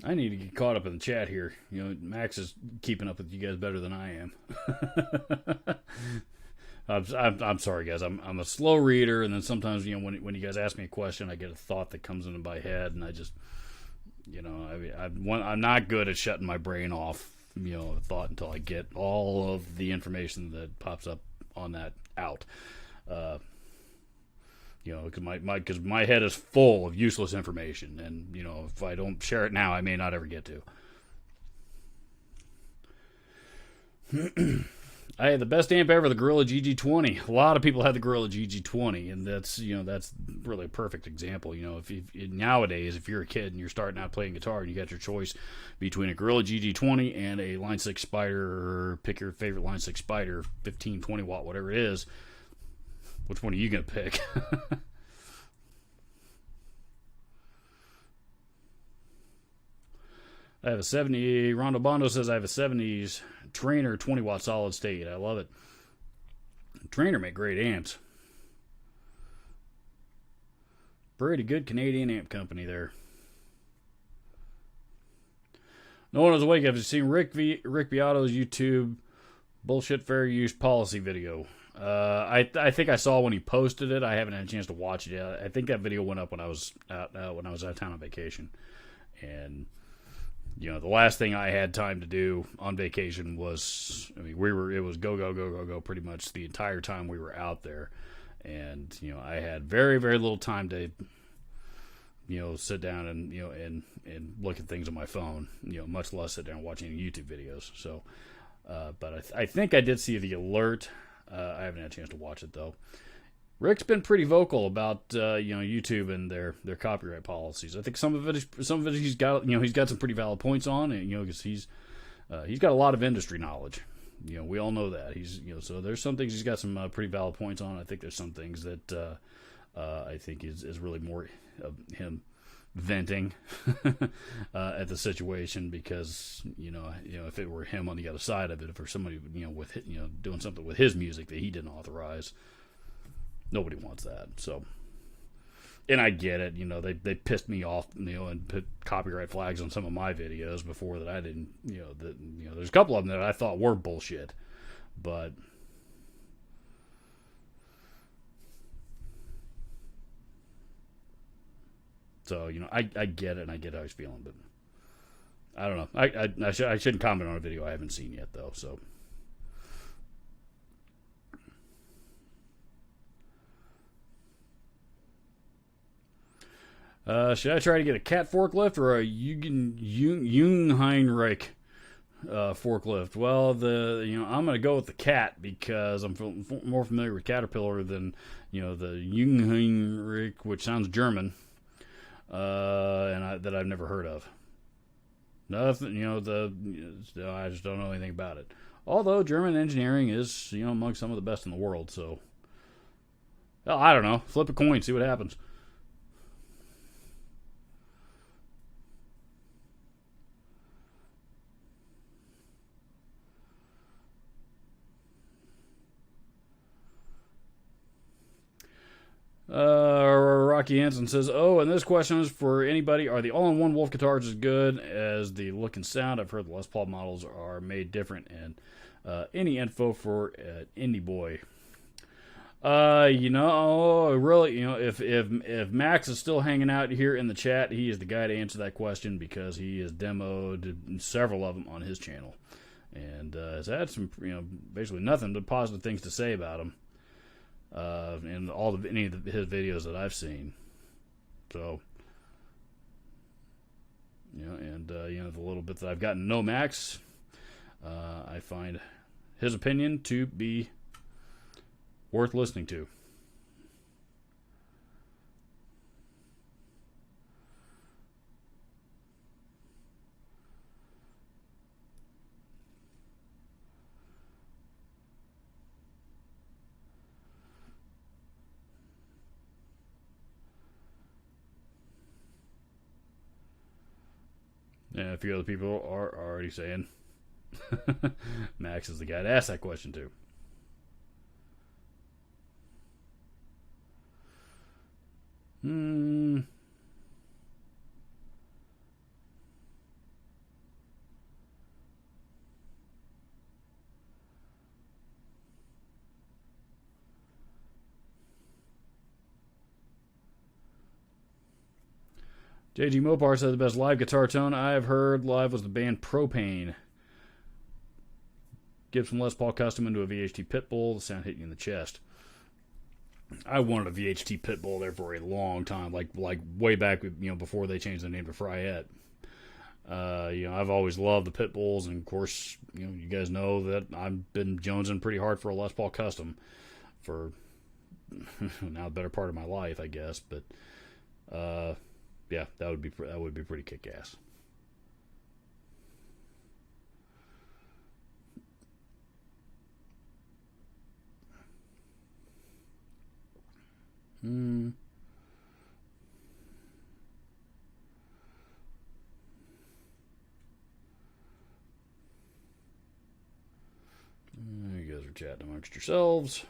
I need to get caught up in the chat here. Max is keeping up with you guys better than I am. I'm sorry, guys. I'm a slow reader, and then sometimes when you guys ask me a question, I get a thought that comes into my head, and I just I'm not good at shutting my brain off. A thought until I get all of the information that pops up on that out. Because my head is full of useless information, and if I don't share it now, I may not ever get to. I had the best amp ever, the Gorilla GG20. A lot of people had the Gorilla GG20, and that's really a perfect example. Nowadays, if you're a kid and you're starting out playing guitar, and you got your choice between a Gorilla GG20 and a Line 6 Spider, pick your favorite Line 6 Spider, 15, 20 watt, whatever it is. Which one are you going to pick? I have a 70. Rondo Bondo says I have a 70s Trainer 20 watt solid state. I love it. Trainer make great amps. Pretty good Canadian amp company there. No one is awake. Have you seen Rick Beato's YouTube bullshit fair use policy video? I think I saw when he posted it. I haven't had a chance to watch it yet. I think that video went up when I was out of town on vacation, and the last thing I had time to do on vacation was it was go pretty much the entire time we were out there, and I had very, very little time to sit down and look at things on my phone, much less sit down watching YouTube videos. So, but I think I did see the alert. I haven't had a chance to watch it though. Rick's been pretty vocal about YouTube and their copyright policies. I think some of it he's got some pretty valid points on, and because he's got a lot of industry knowledge. We all know that so there's some things he's got some pretty valid points on. I think there's some things that I think is really more of him venting at the situation, because if it were him on the other side of it, if it were somebody with doing something with his music that he didn't authorize, nobody wants that. So, and I get it. They pissed me off, and put copyright flags on some of my videos before that I didn't. There's a couple of them that I thought were bullshit, but. So, I get it, and I get how he's feeling, but I don't know. I shouldn't comment on a video I haven't seen yet, though, so. Should I try to get a Cat forklift or a Jungheinrich forklift? Well, I'm going to go with the Cat because I'm more familiar with Caterpillar than, the Jungheinrich, which sounds German. That I've never heard of. Nothing, I just don't know anything about it. Although German engineering is, among some of the best in the world, so. Well, I don't know. Flip a coin, see what happens. Rocky Hansen says, and this question is for anybody. Are the all-in-one Wolf guitars as good as the look and sound? I've heard the Les Paul models are made different. And any info for Indie Boy? Really, if Max is still hanging out here in the chat, he is the guy to answer that question because he has demoed several of them on his channel. and has had some, basically nothing but positive things to say about him in any of his videos that I've seen. So, and the little bit that I've gotten to know Max, I find his opinion to be worth listening to. And a few other people are already saying Max is the guy to ask that question to. JG Mopar said the best live guitar tone I've heard live was the band Propane. Gibson Les Paul custom into a VHT Pitbull. The sound hit you in the chest. I wanted a VHT Pitbull there for a long time, like way back, before they changed the name to Fryette. I've always loved the Pitbulls, and of course, you guys know that I've been jonesing pretty hard for a Les Paul custom for now the better part of my life, I guess. But yeah, that would be pretty kick-ass. You guys are chatting amongst yourselves.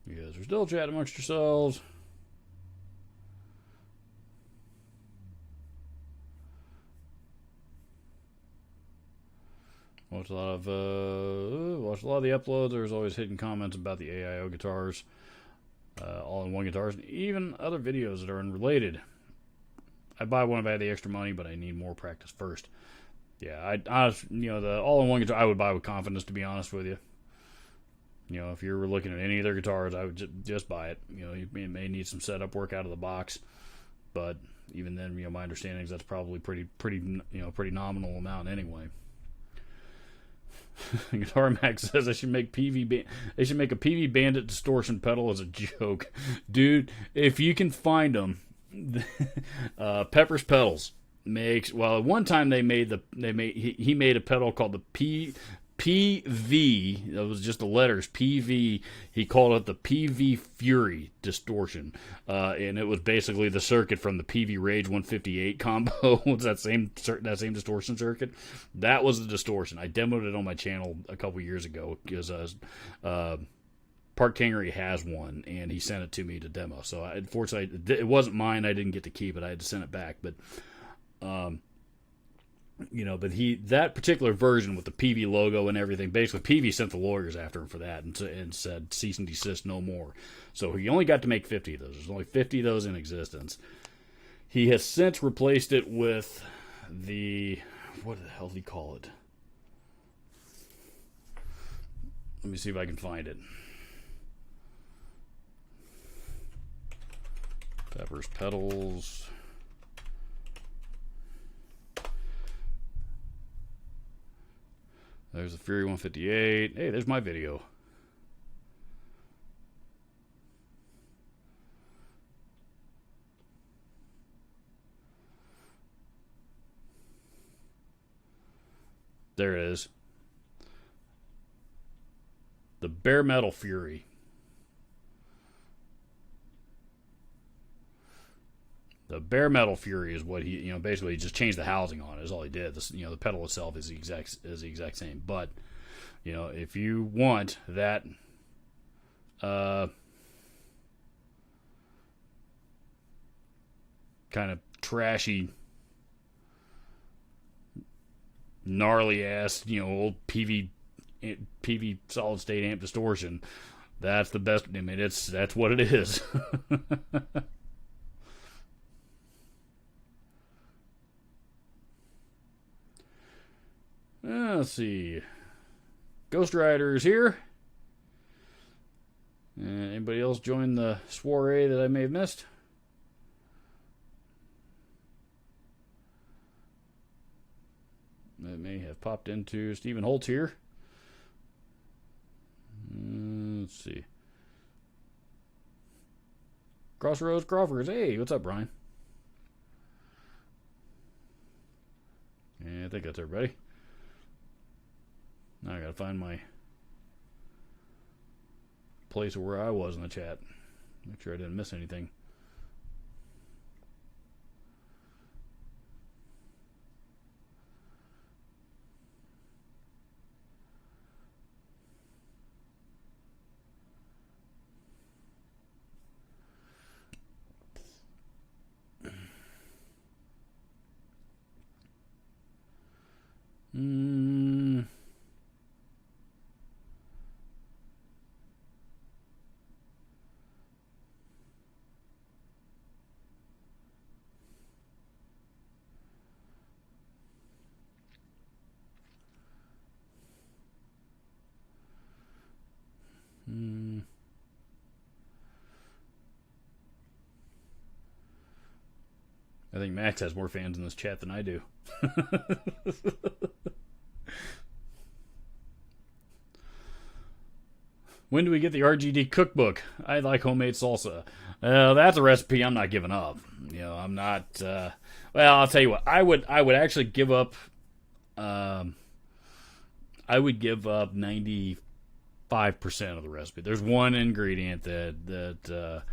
You guys are still chatting amongst yourselves. Watch a lot of the uploads. There's always hidden comments about the AIO guitars, all-in-one guitars, and even other videos that are unrelated. I'd buy one if I had the extra money, but I need more practice first. Yeah, the all-in-one guitar I would buy with confidence, to be honest with you. If you're looking at any of their guitars, I would just buy it. You may need some setup work out of the box, but even then, my understanding is that's probably pretty nominal amount anyway. Guitar Max says they should make a PV Bandit distortion pedal as a joke, dude. If you can find them, Pepper's Pedals makes. Well, at one time he made a pedal called the PV, that was just the letters, PV, he called it the PV Fury distortion, and it was basically the circuit from the PV Rage 158 combo. It's that same distortion circuit. That was the distortion. I demoed it on my channel a couple years ago, because Park Tangery has one, and he sent it to me to demo. So unfortunately, it wasn't mine. I didn't get to keep it. I had to send it back, but but that particular version with the PV logo and everything, basically PV sent the lawyers after him for that and said cease and desist no more. So he only got to make 50 of those. There's only 50 of those in existence. He has since replaced it with what the hell did he call it? Let me see if I can find it. Pepper's Pedals. There's the Fury 158. Hey, there's my video. There it is. The Bare Metal Fury. The bare metal Fury is what he, basically just changed the housing on it. Is all he did. The pedal itself is the exact same. But if you want that, kind of trashy, gnarly ass, old PV solid state amp distortion, that's the best. I mean, that's what it is. Let's see. Ghost Rider's here. Anybody else join the soiree that I may have missed? That may have popped into Stephen Holtz here. Let's see. Crossroads Crawford. Hey, what's up, Brian? Yeah, I think that's everybody. Now I gotta find my place where I was in the chat. Make sure I didn't miss anything. I think Max has more fans in this chat than I do. When do we get the RGD cookbook? I like homemade salsa. That's a recipe I'm not giving up. I'm not. Well, I'll tell you what. I would actually give up. I would give up 95% of the recipe. There's one ingredient that.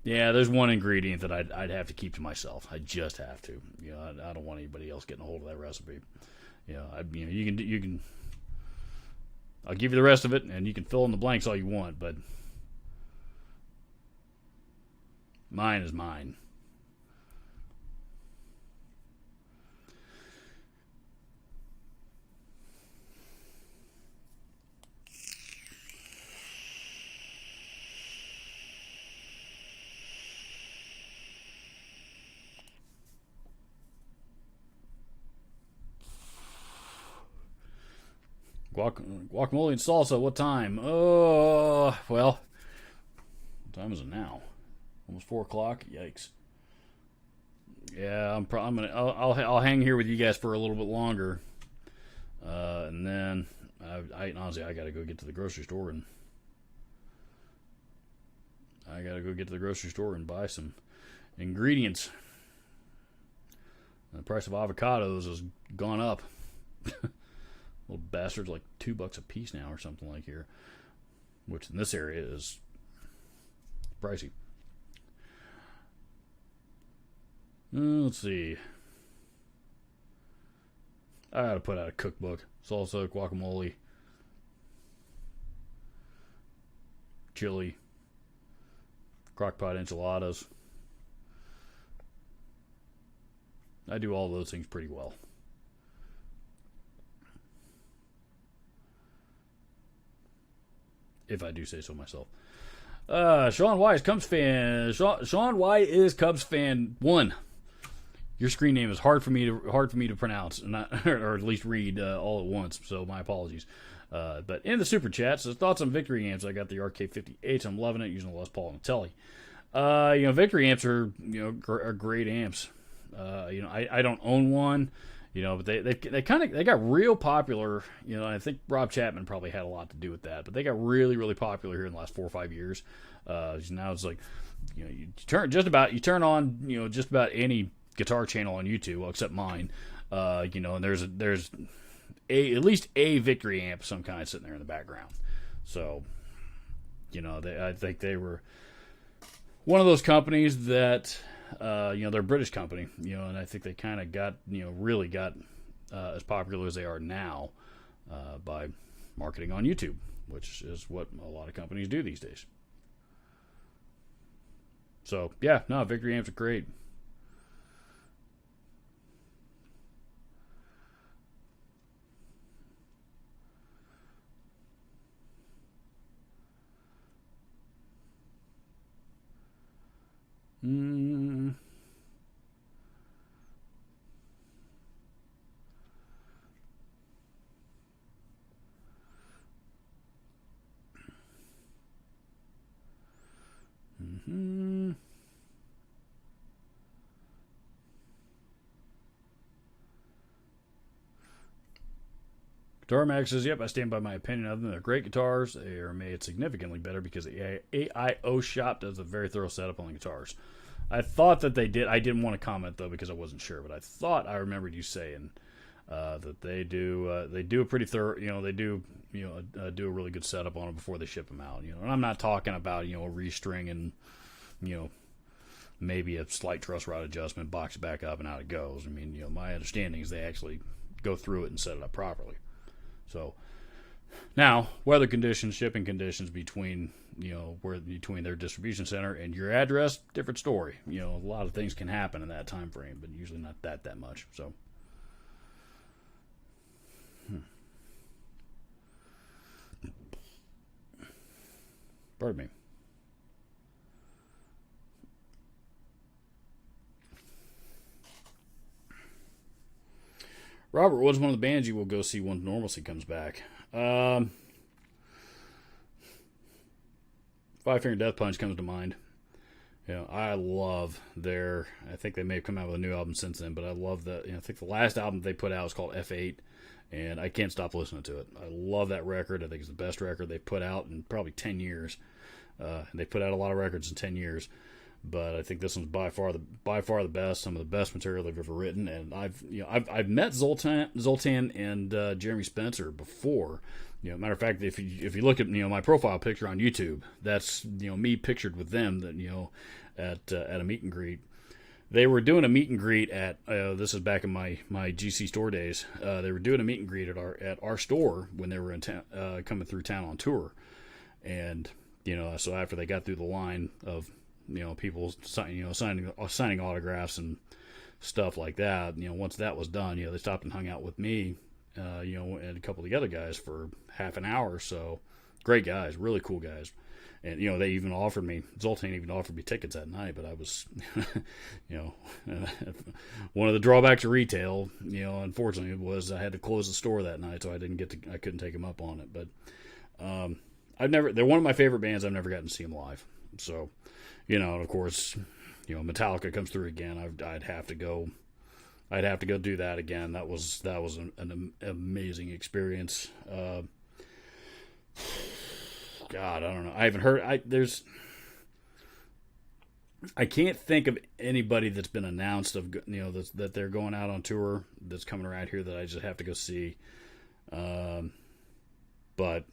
Yeah, there's one ingredient that I'd have to keep to myself. I just have to. I don't want anybody else getting a hold of that recipe. You can. I'll give you the rest of it, and you can fill in the blanks all you want, but mine is mine. Guacamole and salsa. What time? Oh, well. What time is it now? Almost 4:00. Yikes. Yeah, I'm gonna. I'll hang here with you guys for a little bit longer, and then honestly I gotta go get to the grocery store and buy some ingredients. The price of avocados has gone up. Little bastards, like $2 a piece now or something like here, which in this area is pricey. Let's see. I gotta put out a cookbook. Salsa, guacamole, chili, crockpot enchiladas. I do all those things pretty well. If I do say so myself. Sean Y is Cubs fan. Sean Y is Cubs fan 1. Your screen name is hard for me to pronounce, or at least read all at once. So my apologies. But in the super chat, so thoughts on Victory amps. I got the RK58. I'm loving it, using the Les Paul and Telly. Victory amps are are great amps. I don't own one. But they got real popular. I think Rob Chapman probably had a lot to do with that. But they got really, really popular here in the last 4 or 5 years. Now it's like, you turn on just about any guitar channel on YouTube, well, except mine. And there's at least a Victory amp of some kind sitting there in the background. So, I think they were one of those companies that, they're a British company, and I think they kind of got, really got as popular as they are now by marketing on YouTube, which is what a lot of companies do these days. So, yeah, no, Victory amps are great. Guitar Mag says, yep, I stand by my opinion of them. They're great guitars. They are made significantly better because the AIO shop does a very thorough setup on the guitars. I thought that they did. I didn't want to comment, though, because I wasn't sure. But I thought I remembered you saying that they do a pretty thorough, they do, do a really good setup on them before they ship them out. And I'm not talking about, a restring and, maybe a slight truss rod adjustment, box it back up, and out it goes. I mean, my understanding is they actually go through it and set it up properly. So now, weather conditions, shipping conditions between between their distribution center and your address, different story. A lot of things can happen in that time frame, but usually not that much. So, pardon me. Robert, what's one of the bands you will go see when normalcy comes back? Five Finger Death Punch comes to mind. I love their. I think they may have come out with a new album since then, but I love that. I think the last album they put out was called F8, and I can't stop listening to it. I love that record. I think it's the best record they put out in probably 10 years. They put out a lot of records in 10 years. But I think this one's by far the best. Some of the best material they've ever written, and I've met Zoltan and Jeremy Spencer before. Matter of fact, if you look at my profile picture on YouTube, that's me pictured with them at a meet and greet. They were doing a meet and greet at this is back in my GC store days. They were doing a meet and greet at our store when they were in coming through town on tour, and so after they got through the line of people signing autographs and stuff like that. Once that was done, they stopped and hung out with me, and a couple of the other guys for half an hour or so. Great guys, really cool guys. And, they even offered me, Zoltan even offered me tickets that night, but I was, one of the drawbacks of retail, unfortunately, was I had to close the store that night, so I couldn't take them up on it. But, they're one of my favorite bands. I've never gotten to see them live. So, and of course, Metallica comes through again. I'd have to go do that again. That was an amazing experience. God, I don't know. I haven't heard. I can't think of anybody that's been announced that they're going out on tour that's coming around here that I just have to go see. But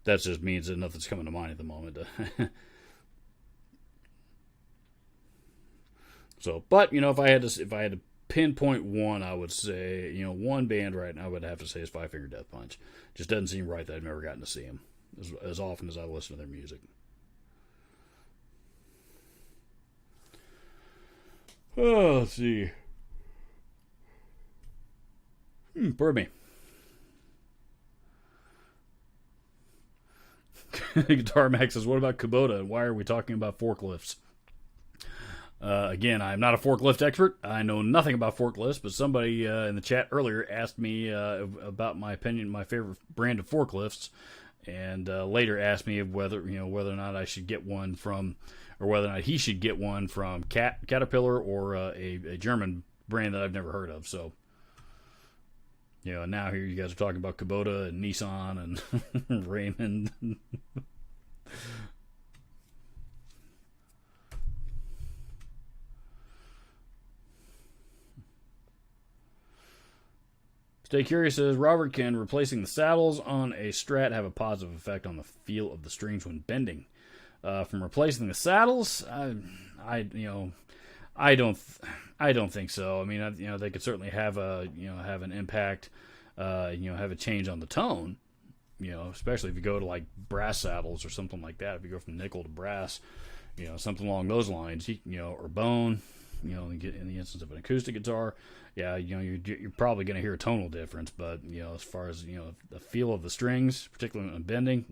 that just means that nothing's coming to mind at the moment. So, but if I had to pinpoint one, I would say one band right now I would have to say is Five Finger Death Punch. Just doesn't seem right that I've never gotten to see them as often as I listen to their music. Oh, let's see. Pardon me. Guitar Max says, what about Kubota, and why are we talking about forklifts? Again, I'm not a forklift expert. I know nothing about forklifts, but somebody in the chat earlier asked me about my opinion, my favorite brand of forklifts, and later asked me whether or not I should get one from, or whether or not he should get one from Caterpillar or a German brand that I've never heard of. So, now here you guys are talking about Kubota and Nissan and Raymond. Stay Curious says, Robert, can replacing the saddles on a Strat have a positive effect on the feel of the strings when bending? From replacing the saddles, I don't think so. I mean, they could certainly have an impact, have a change on the tone, especially if you go to like brass saddles or something like that. If you go from nickel to brass, something along those lines, or bone, in the instance of an acoustic guitar, yeah, you're probably going to hear a tonal difference. But as far as the feel of the strings, particularly when bending,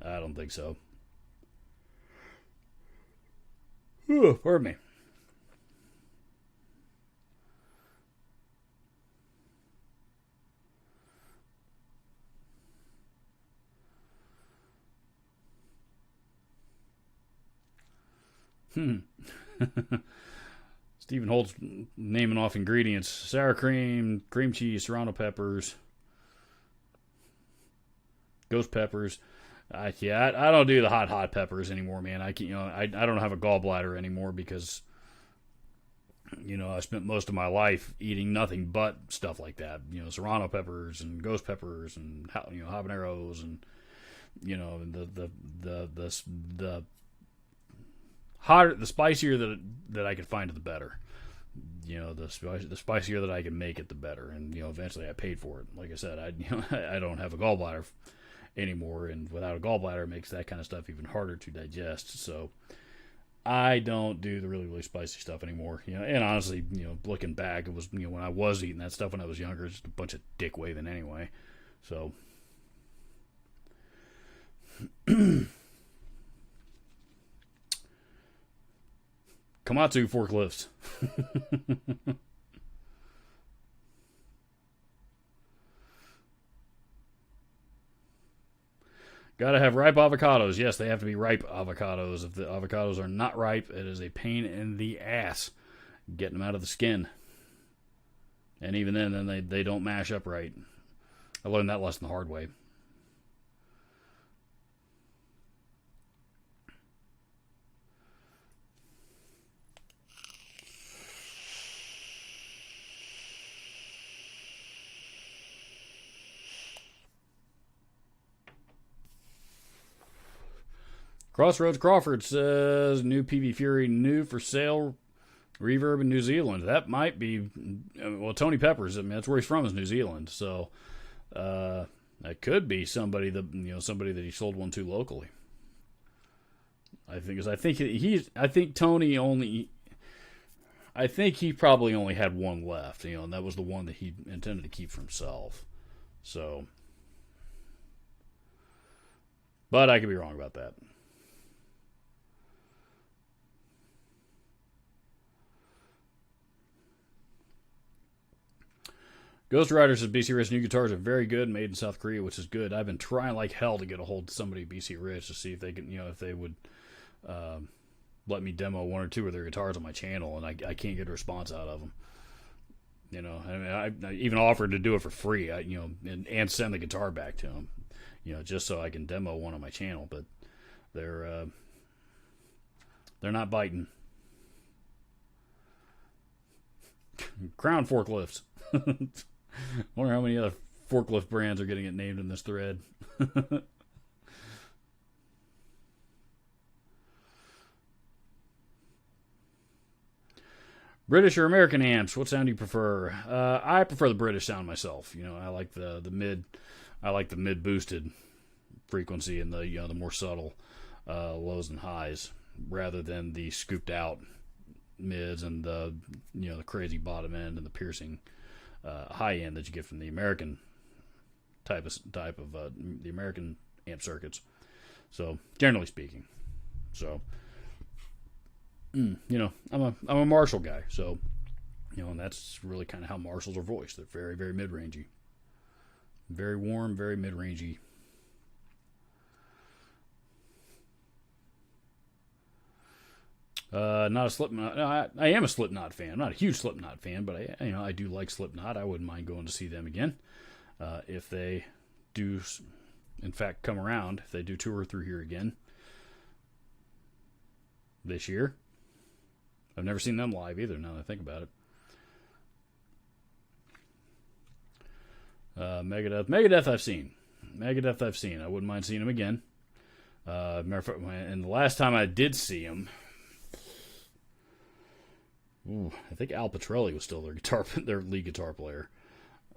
I don't think so. Ooh, pardon me. Stephen Holt's naming off ingredients: sour cream, cream cheese, serrano peppers, ghost peppers. I don't do the hot peppers anymore, man. I don't have a gallbladder anymore because I spent most of my life eating nothing but stuff like that. Serrano peppers and ghost peppers and habaneros and the hotter, the spicier that I could find it, the better. The spicier that I can make it, the better. And eventually I paid for it. Like I said, I don't have a gallbladder anymore, and without a gallbladder, it makes that kind of stuff even harder to digest. So I don't do the really spicy stuff anymore. And honestly, looking back, it was when I was eating that stuff when I was younger, it was just a bunch of dick waving anyway. So Komatsu forklifts. Gotta have ripe avocados. Yes, they have to be ripe avocados. If the avocados are not ripe, it is a pain in the ass getting them out of the skin. And even then they don't mash up right. I learned that lesson the hard way. Crossroads Crawford says new PV Fury new for sale, reverb in New Zealand. That might be Tony Peppers. I mean, that's where he's from, is New Zealand. So that could be somebody that he sold one to locally. I think he probably only had one left. And that was the one that he intended to keep for himself. So, but I could be wrong about that. Ghost Rider says BC Rich new guitars are very good, made in South Korea, which is good. I've been trying like hell to get a hold of somebody at BC Rich to see if they can, if they would let me demo one or two of their guitars on my channel, and I can't get a response out of them. I even offered to do it for free, and send the guitar back to them, just so I can demo one on my channel. But they're not biting. Crown forklifts. Wonder how many other forklift brands are getting it named in this thread. British or American amps? What sound do you prefer? I prefer the British sound myself. I like the mid. I like the mid boosted frequency and the more subtle lows and highs, rather than the scooped out mids and the crazy bottom end and the piercing high end that you get from the American type of the American amp circuits. So generally speaking, I'm a Marshall guy. So and that's really kind of how Marshalls are voiced. They're very, very mid rangey, very warm, very mid rangey. Not a Slipknot. No, I am a Slipknot fan. I'm not a huge Slipknot fan, but I do like Slipknot. I wouldn't mind going to see them again if they do, in fact, come around. If they do tour through here again this year. I've never seen them live either. Now that I think about it. Megadeth I've seen. Megadeth I've seen. I wouldn't mind seeing him again. Matter of fact, and the last time I did see him, I think Al Pitrelli was still their lead guitar player.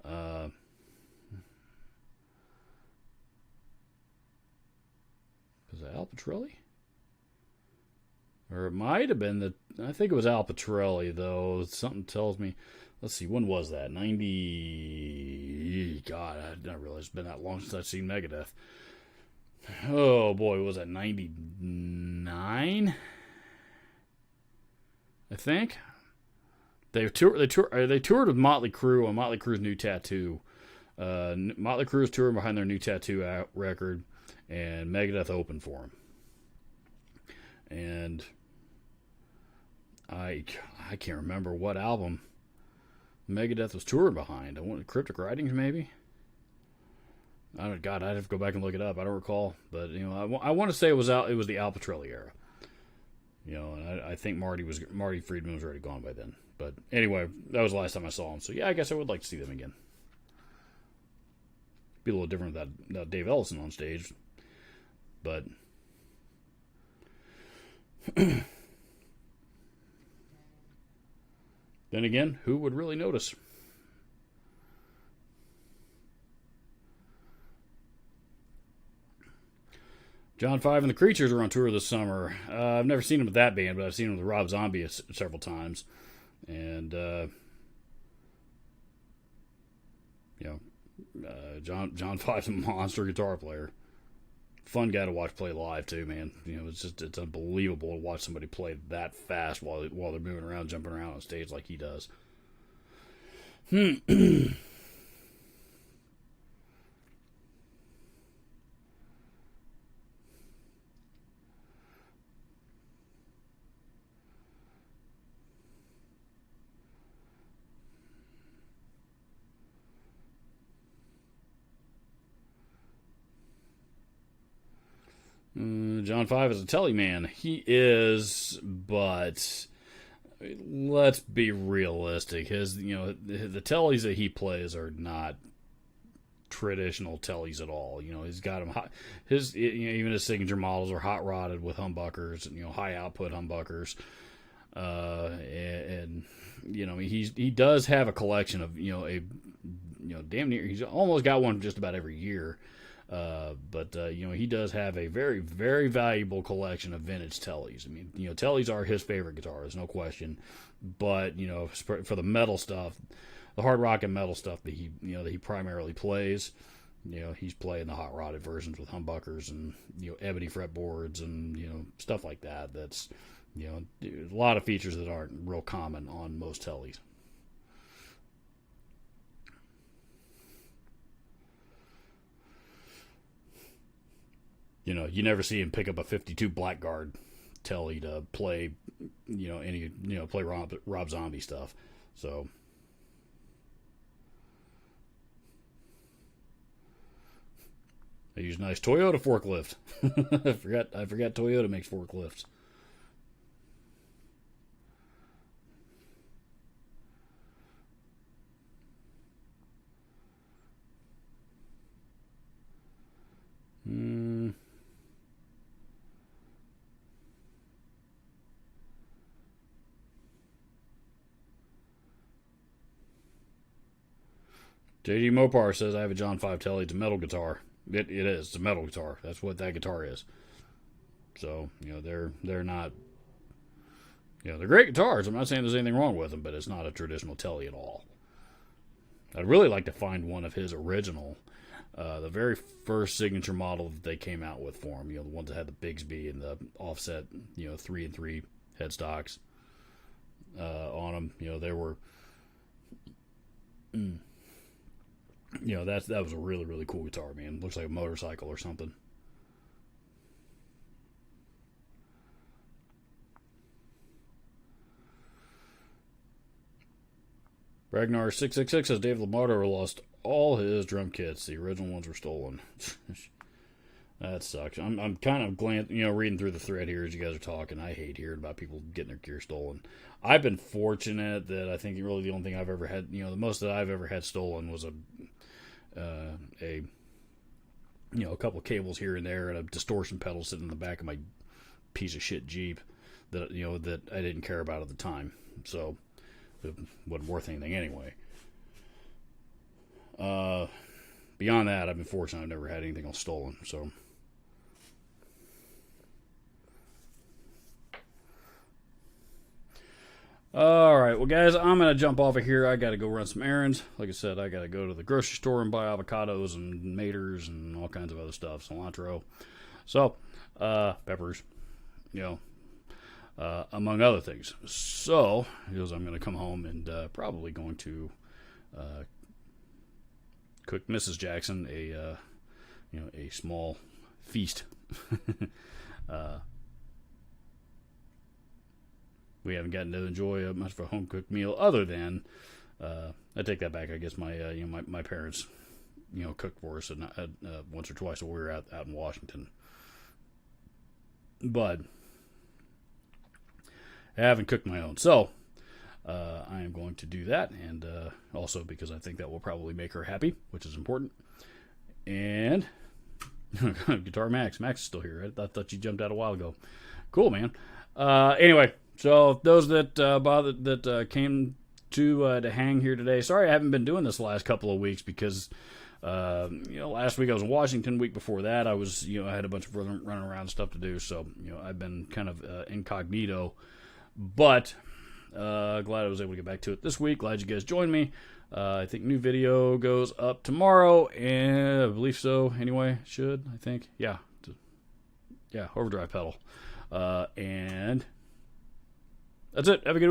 Was it Al Pitrelli? Or it might have been I think it was Al Pitrelli, though. Something tells me. Let's see, when was that? 90. God, I didn't realize it's been that long since I've seen Megadeth. Oh boy, what was that 99? I think. They toured with Motley Crue on Motley Crue's new Tattoo. Motley Crue's touring behind their new Tattoo record, and Megadeth opened for them. And I can't remember what album Megadeth was touring behind. I want Cryptic Writings, maybe. I'd have to go back and look it up. I don't recall, but I want to say it was the Al Pitrelli era. And I think Marty Friedman was already gone by then. But anyway, that was the last time I saw him. So yeah, I guess I would like to see them again. Be a little different without Dave Ellison on stage, but then again, who would really notice? John 5 and the Creatures are on tour this summer. I've never seen them with that band, but I've seen them with Rob Zombie several times. And, John 5's a monster guitar player. Fun guy to watch play live, too, man. It's unbelievable to watch somebody play that fast while they're moving around, jumping around on stage like he does. John 5 is a telly man. He is, but let's be realistic. The tellies that he plays are not traditional tellies at all. He's got them hot. Even his signature models are hot rodded with humbuckers, high output humbuckers. He does have a collection of damn near. He's almost got one just about every year. But he does have a very, very valuable collection of vintage tellies. I mean, tellies are his favorite guitars, no question. But for the metal stuff, the hard rock and metal stuff that he primarily plays, he's playing the hot rodded versions with humbuckers and ebony fretboards and stuff like that. That's a lot of features that aren't real common on most tellies. You never see him pick up a 52 Blackguard telly to play, play Rob Zombie stuff. So, I use a nice Toyota forklift. I forgot Toyota makes forklifts. JD Mopar says I have a John 5 telly. It's a metal guitar. It is. It's a metal guitar. That's what that guitar is. So they're not. They're great guitars. I'm not saying there's anything wrong with them, but it's not a traditional telly at all. I'd really like to find one of his original, the very first signature model that they came out with for him. The ones that had the Bigsby and the offset, 3-and-3 headstocks on them. There were. That was a really, really cool guitar, man. Looks like a motorcycle or something. Ragnar 666 says Dave Lombardo lost all his drum kits. The original ones were stolen. That sucks. I'm kind of reading through the thread here as you guys are talking. I hate hearing about people getting their gear stolen. I've been fortunate that I think really the only thing I've ever had, the most that I've ever had stolen was a a couple of cables here and there, and a distortion pedal sitting in the back of my piece of shit Jeep that that I didn't care about at the time. So it wasn't worth anything anyway. Beyond that, I've been fortunate. I've never had anything else stolen. So. All right, well, guys, I'm going to jump off of here. I got to go run some errands. Like I said, I got to go to the grocery store and buy avocados and maters and all kinds of other stuff, cilantro. So, peppers, among other things. So, because I'm going to come home and probably going to cook Mrs. Jackson a small feast. We haven't gotten to enjoy much of a home cooked meal, other than I take that back. I guess my parents cooked for us once or twice when we were out in Washington, but I haven't cooked my own. So I am going to do that, and also because I think that will probably make her happy, which is important. And Guitar Max is still here. I thought you jumped out a while ago. Cool, man. Anyway. So those that came to hang here today. Sorry, I haven't been doing this the last couple of weeks because last week I was in Washington. Week before that I was I had a bunch of running around stuff to do. So I've been kind of incognito, but glad I was able to get back to it this week. Glad you guys joined me. I think new video goes up tomorrow, and I believe so. Anyway, I think yeah, overdrive pedal, and. That's it. Have a good week.